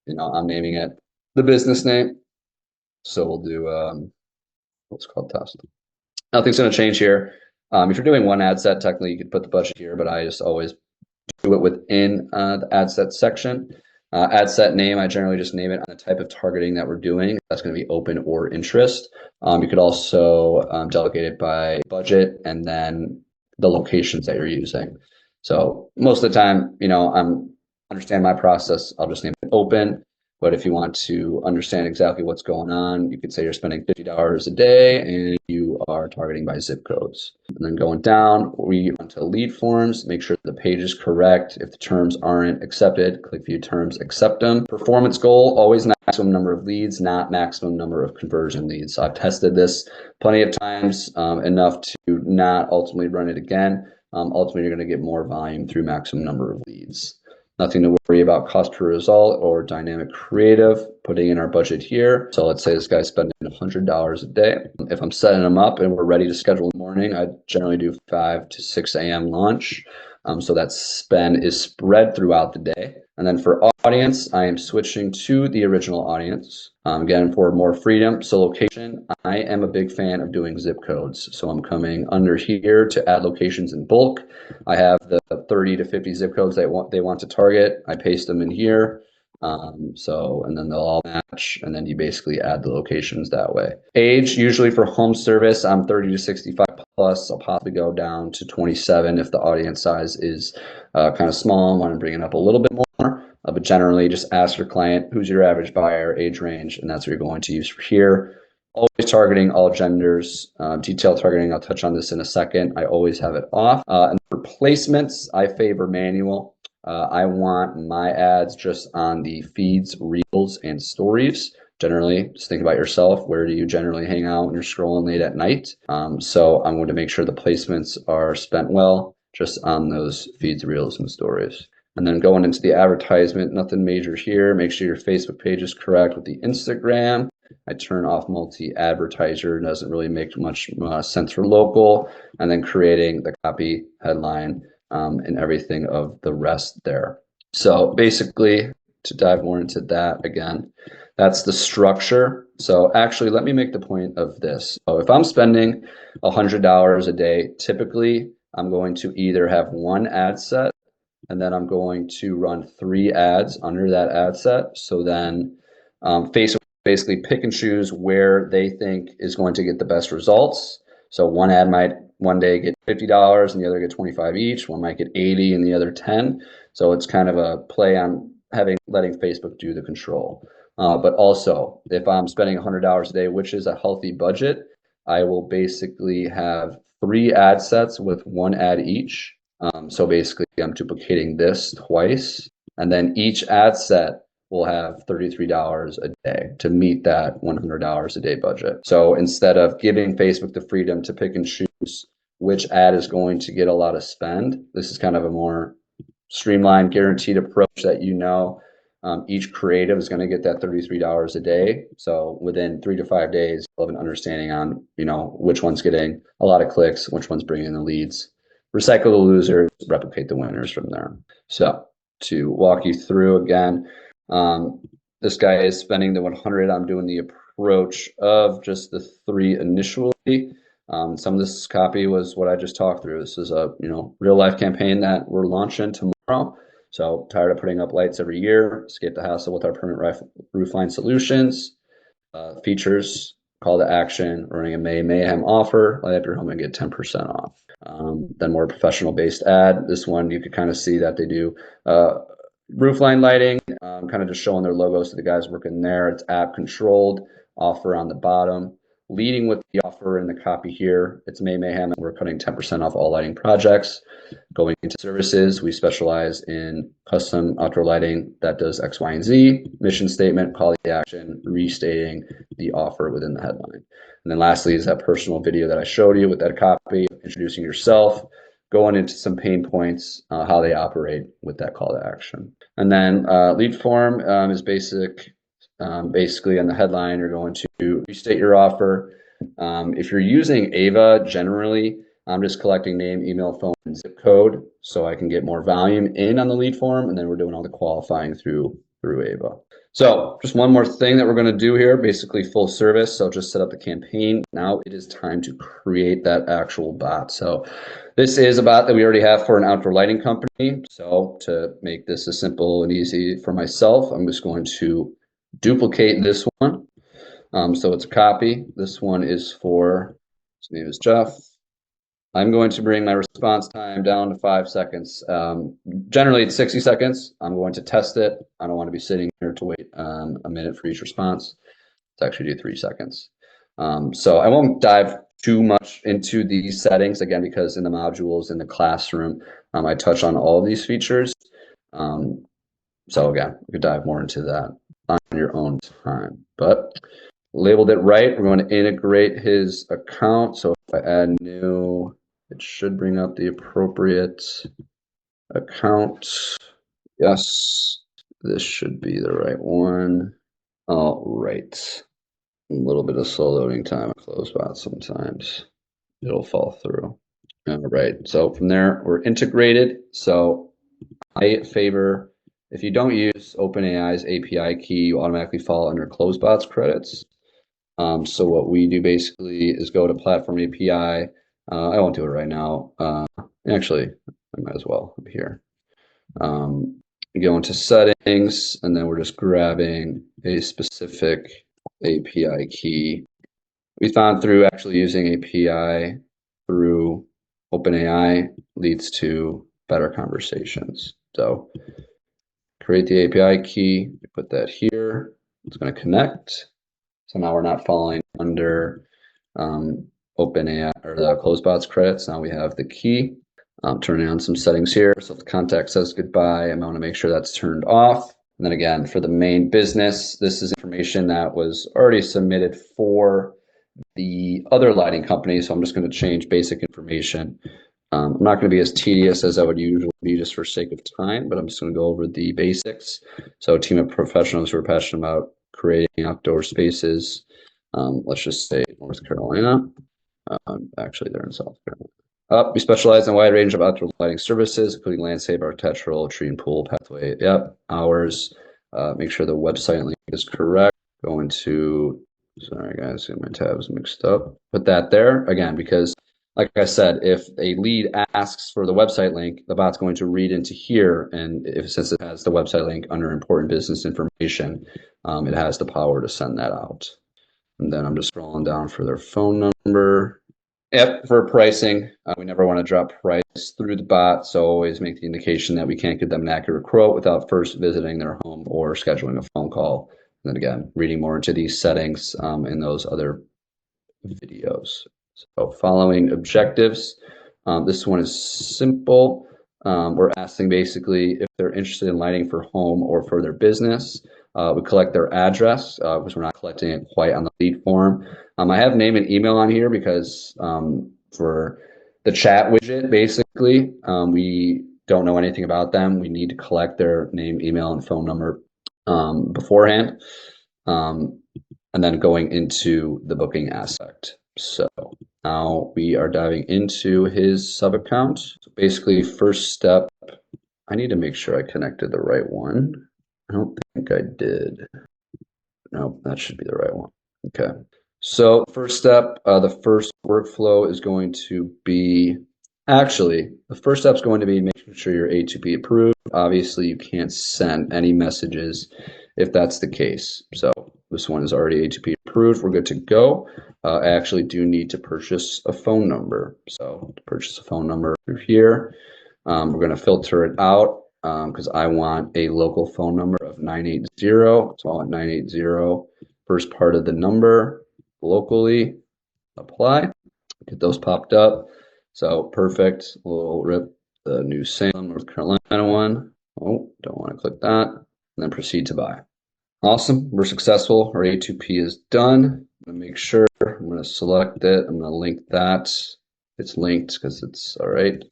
I'm naming it the business name. So we'll do what's called test. Nothing's going to change here. If you're doing one ad set, technically you could put the budget here, but I just always do it within the ad set section. Ad set name, I generally just name it on the type of targeting that we're doing. That's going to be open or interest. You could also delegate it by budget and then the locations that you're using. So most of the time, I'm understand my process. I'll just name it open. But if you want to understand exactly what's going on, you could say you're spending $50 a day and you are targeting by zip codes. And then going down, we want to lead forms, make sure the page is correct. If the terms aren't accepted, click view terms, accept them. Performance goal, always maximum number of leads, not maximum number of conversion leads. So I've tested this plenty of times, enough to not ultimately run it again. Ultimately, you're going to get more volume through maximum number of leads. Nothing to worry about cost per result or dynamic creative, putting in our budget here. So let's say this guy's spending $100 a day. If I'm setting them up and we're ready to schedule in the morning, I generally do 5 to 6 a.m. launch. So that spend is spread throughout the day. And then for audience, I am switching to the original audience. Again, for more freedom. So location, I am a big fan of doing zip codes. So I'm coming under here to add locations in bulk. I have the 30 to 50 zip codes they want to target. I paste them in here. And then they'll all match, and then you basically add the locations that way. Age, usually for home service, I'm 30 to 65 plus. I'll possibly go down to 27 if the audience size is kind of small and want to bring it up a little bit more. But generally, just ask your client, who's your average buyer, age range, and that's what you're going to use for here. Always targeting all genders. Detailed targeting, I'll touch on this in a second. I always have it off. And for placements, I favor manual. I want my ads just on the feeds, reels, and stories. Generally, just think about yourself. Where do you generally hang out when you're scrolling late at night? So I'm going to make sure the placements are spent well just on those feeds, reels, and stories. And then going into the advertisement, nothing major here. Make sure your Facebook page is correct with the Instagram. I turn off multi-advertiser. Doesn't really make much sense for local. And then creating the copy, headline, and everything of the rest there. So basically, to dive more into that again, that's the structure. So actually, let me make the point of this. So if I'm spending $100 a day, typically I'm going to either have one ad set, and then I'm going to run 3 ads under that ad set. So then Facebook basically pick and choose where they think is going to get the best results. So one ad might one day get $50 and the other get 25 each. One might get 80 and the other 10. So it's kind of a play on letting Facebook do the control. But also, if I'm spending $100 a day, which is a healthy budget, I will basically have 3 ad sets with 1 ad each. So basically, I'm duplicating this twice, and then each ad set will have $33 a day to meet that $100 a day budget. So instead of giving Facebook the freedom to pick and choose which ad is going to get a lot of spend, this is kind of a more streamlined, guaranteed approach that each creative is going to get that $33 a day. So within 3 to 5 days, you'll have an understanding on which one's getting a lot of clicks, which one's bringing in the leads. Recycle the losers, replicate the winners from there. So to walk you through again, this guy is spending the 100. I'm doing the approach of just the 3 initially. Some of this copy was what I just talked through. This is a real life campaign that we're launching tomorrow. So tired of putting up lights every year. Escape the hassle with our permanent roofline solutions. Features, call to action, running a mayhem offer. Light up your home and get 10% off. Then more professional based ad. This one you could kind of see that they do roofline lighting, kind of just showing their logos to the guys working there. It's app controlled, offer on the bottom. Leading with the offer in the copy here, it's May Mayhem, and we're cutting 10% off all lighting projects. Going into services, we specialize in custom outdoor lighting that does X, Y, and Z. Mission statement, call to action, restating the offer within the headline. And then lastly is that personal video that I showed you with that copy, introducing yourself, going into some pain points, how they operate with that call to action. And then lead form is basic. Basically on the headline, you're going to restate your offer. If you're using Ava, generally, I'm just collecting name, email, phone, and zip code so I can get more volume in on the lead form, and then we're doing all the qualifying through Ava. So just one more thing that we're going to do here, basically full service. So just set up the campaign. Now it is time to create that actual bot. So this is a bot that we already have for an outdoor lighting company. So to make this as simple and easy for myself, I'm just going to duplicate this one. So it's a copy. This one is for, his name is Jeff. I'm going to bring my response time down to 5 seconds. Generally it's 60 seconds. I'm going to test it. I don't want to be sitting here to wait a minute for each response. Let's actually do 3 seconds. So I won't dive too much into these settings again, because in the modules in the classroom, I touch on all of these features. So again, we could dive more into that on your own time, but labeled it right. We're going to integrate his account. So if I add new, it should bring up the appropriate account. Yes, this should be the right one. All right. A little bit of slow loading time on CloseBot. Sometimes it'll fall through. All right. So from there, we're integrated. So I favor, if you don't use OpenAI's API key, you automatically fall under CloseBot's credits. So what we do basically is go to Platform API. I won't do it right now. Actually, I might as well up here. We go into settings, and then we're just grabbing a specific API key. We found through actually using API through OpenAI leads to better conversations. So create the API key, put that here. It's going to connect. So now we're not falling under OpenAI or the CloseBot's credits. Now we have the key. Turning on some settings here. So if the contact says goodbye, I'm going to make sure that's turned off. And then again, for the main business, this is information that was already submitted for the other lighting company. So I'm just going to change basic information. I'm not going to be as tedious as I would usually be just for sake of time, but I'm just going to go over the basics. So a team of professionals who are passionate about creating outdoor spaces. Let's just say North Carolina. Actually, they're in South Carolina. We specialize in a wide range of outdoor lighting services, including landscape, architectural, tree and pool, pathway. Yep, hours. Make sure the website link is correct. Go into, sorry guys, my tabs mixed up. Put that there again, because like I said, if a lead asks for the website link, the bot's going to read into here, and since it has the website link under important business information, it has the power to send that out. And then I'm just scrolling down for their phone number. Yep, for pricing, we never want to drop price through the bot, so always make the indication that we can't get them an accurate quote without first visiting their home or scheduling a phone call. And then again, reading more into these settings in those other videos. So following objectives, this one is simple. We're asking basically if they're interested in lighting for home or for their business. We collect their address because we're not collecting it quite on the lead form. I have name and email on here because for the chat widget, basically, we don't know anything about them. We need to collect their name, email, and phone number beforehand. And then going into the booking aspect. So now we are diving into his sub account. So basically, first step, I need to make sure I connected the right one. I don't think I did. Nope, that should be the right one. Okay. So first step, the first workflow is going to be, actually, the first step is going to be making sure you're A2P approved. Obviously, you can't send any messages if that's the case. So this one is already A2P approved. We're good to go. I actually do need to purchase a phone number. So to purchase a phone number through here, we're going to filter it out. because I want a local phone number of 980. So I want 980, first part of the number locally, apply, get those popped up. So perfect. We'll rip the New Salem, North Carolina one. Oh, don't want to click that. And then proceed to buy. Awesome. We're successful. Our A2P is done. I'm going to make sure. I'm going to select it. I'm going to link that. It's linked because it's all right.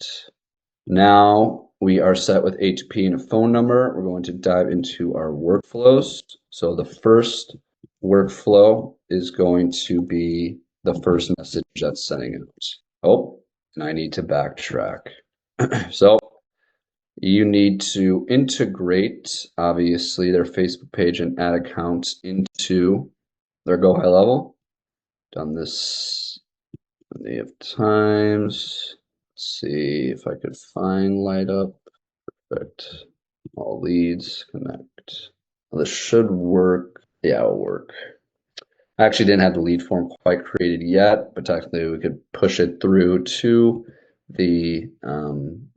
Now we are set with A2P and a phone number. We're going to dive into our workflows. So the first workflow is going to be the first message that's sending out. Oh, and I need to backtrack. So you need to integrate, obviously, their Facebook page and ad accounts into their Go High Level. Done this many of times. Let's see if I could find Light Up. Perfect. All leads, connect. Well, this should work. Yeah, it'll work. I actually didn't have the lead form quite created yet, but technically we could push it through to the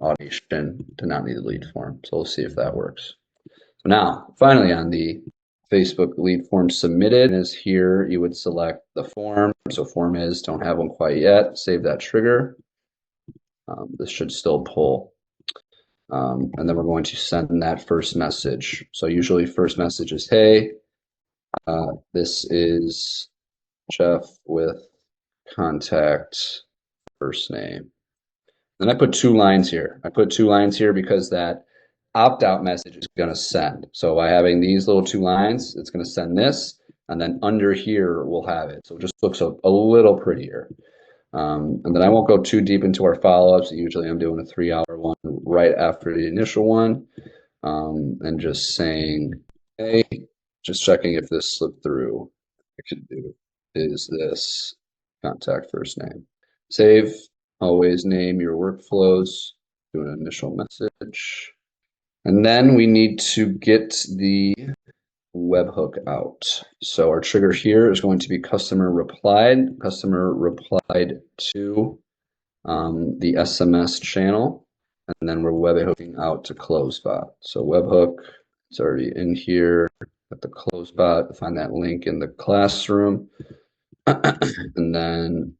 automation to not need the lead form. So we'll see if that works. So now, finally on the Facebook lead form submitted is here, you would select the form. So form is, don't have one quite yet, save that trigger. This should still pull. And then we're going to send that first message. So usually first message is, hey, this is Jeff with contact first name. Then I put 2 lines here. I put 2 lines here because that opt-out message is going to send. So by having these little 2 lines, it's going to send this, and then under here we'll have it. So it just looks a little prettier. And then I won't go too deep into our follow-ups. Usually I'm doing a 3-hour one right after the initial one, and just saying, hey, just checking if this slipped through. I could do is this contact first name. Save. Always name your workflows. Do an initial message. And then we need to get the webhook out. So our trigger here is going to be customer replied to the SMS channel. And then we're webhooking out to closebot. So webhook, it's already in here at the closebot. Find that link in the classroom. And then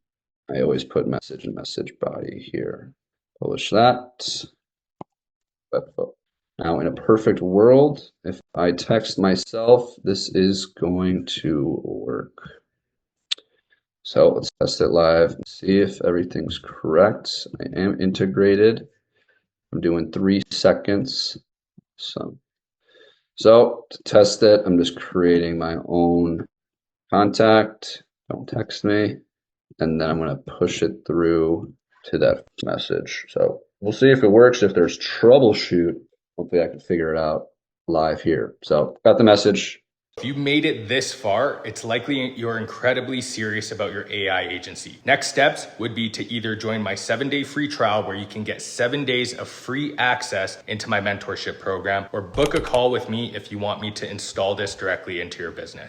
I always put message and message body here. Publish that. Webhook. Now, in a perfect world, if I text myself, this is going to work. So let's test it live and see if everything's correct. I am integrated. I'm doing 3 seconds. So to test it, I'm just creating my own contact. Don't text me. And then I'm going to push it through to that message. So we'll see if it works. If there's troubleshoot, hopefully I can figure it out live here. So got the message. If you made it this far, it's likely you're incredibly serious about your AI agency. Next steps would be to either join my 7-day free trial where you can get 7 days of free access into my mentorship program, or book a call with me if you want me to install this directly into your business.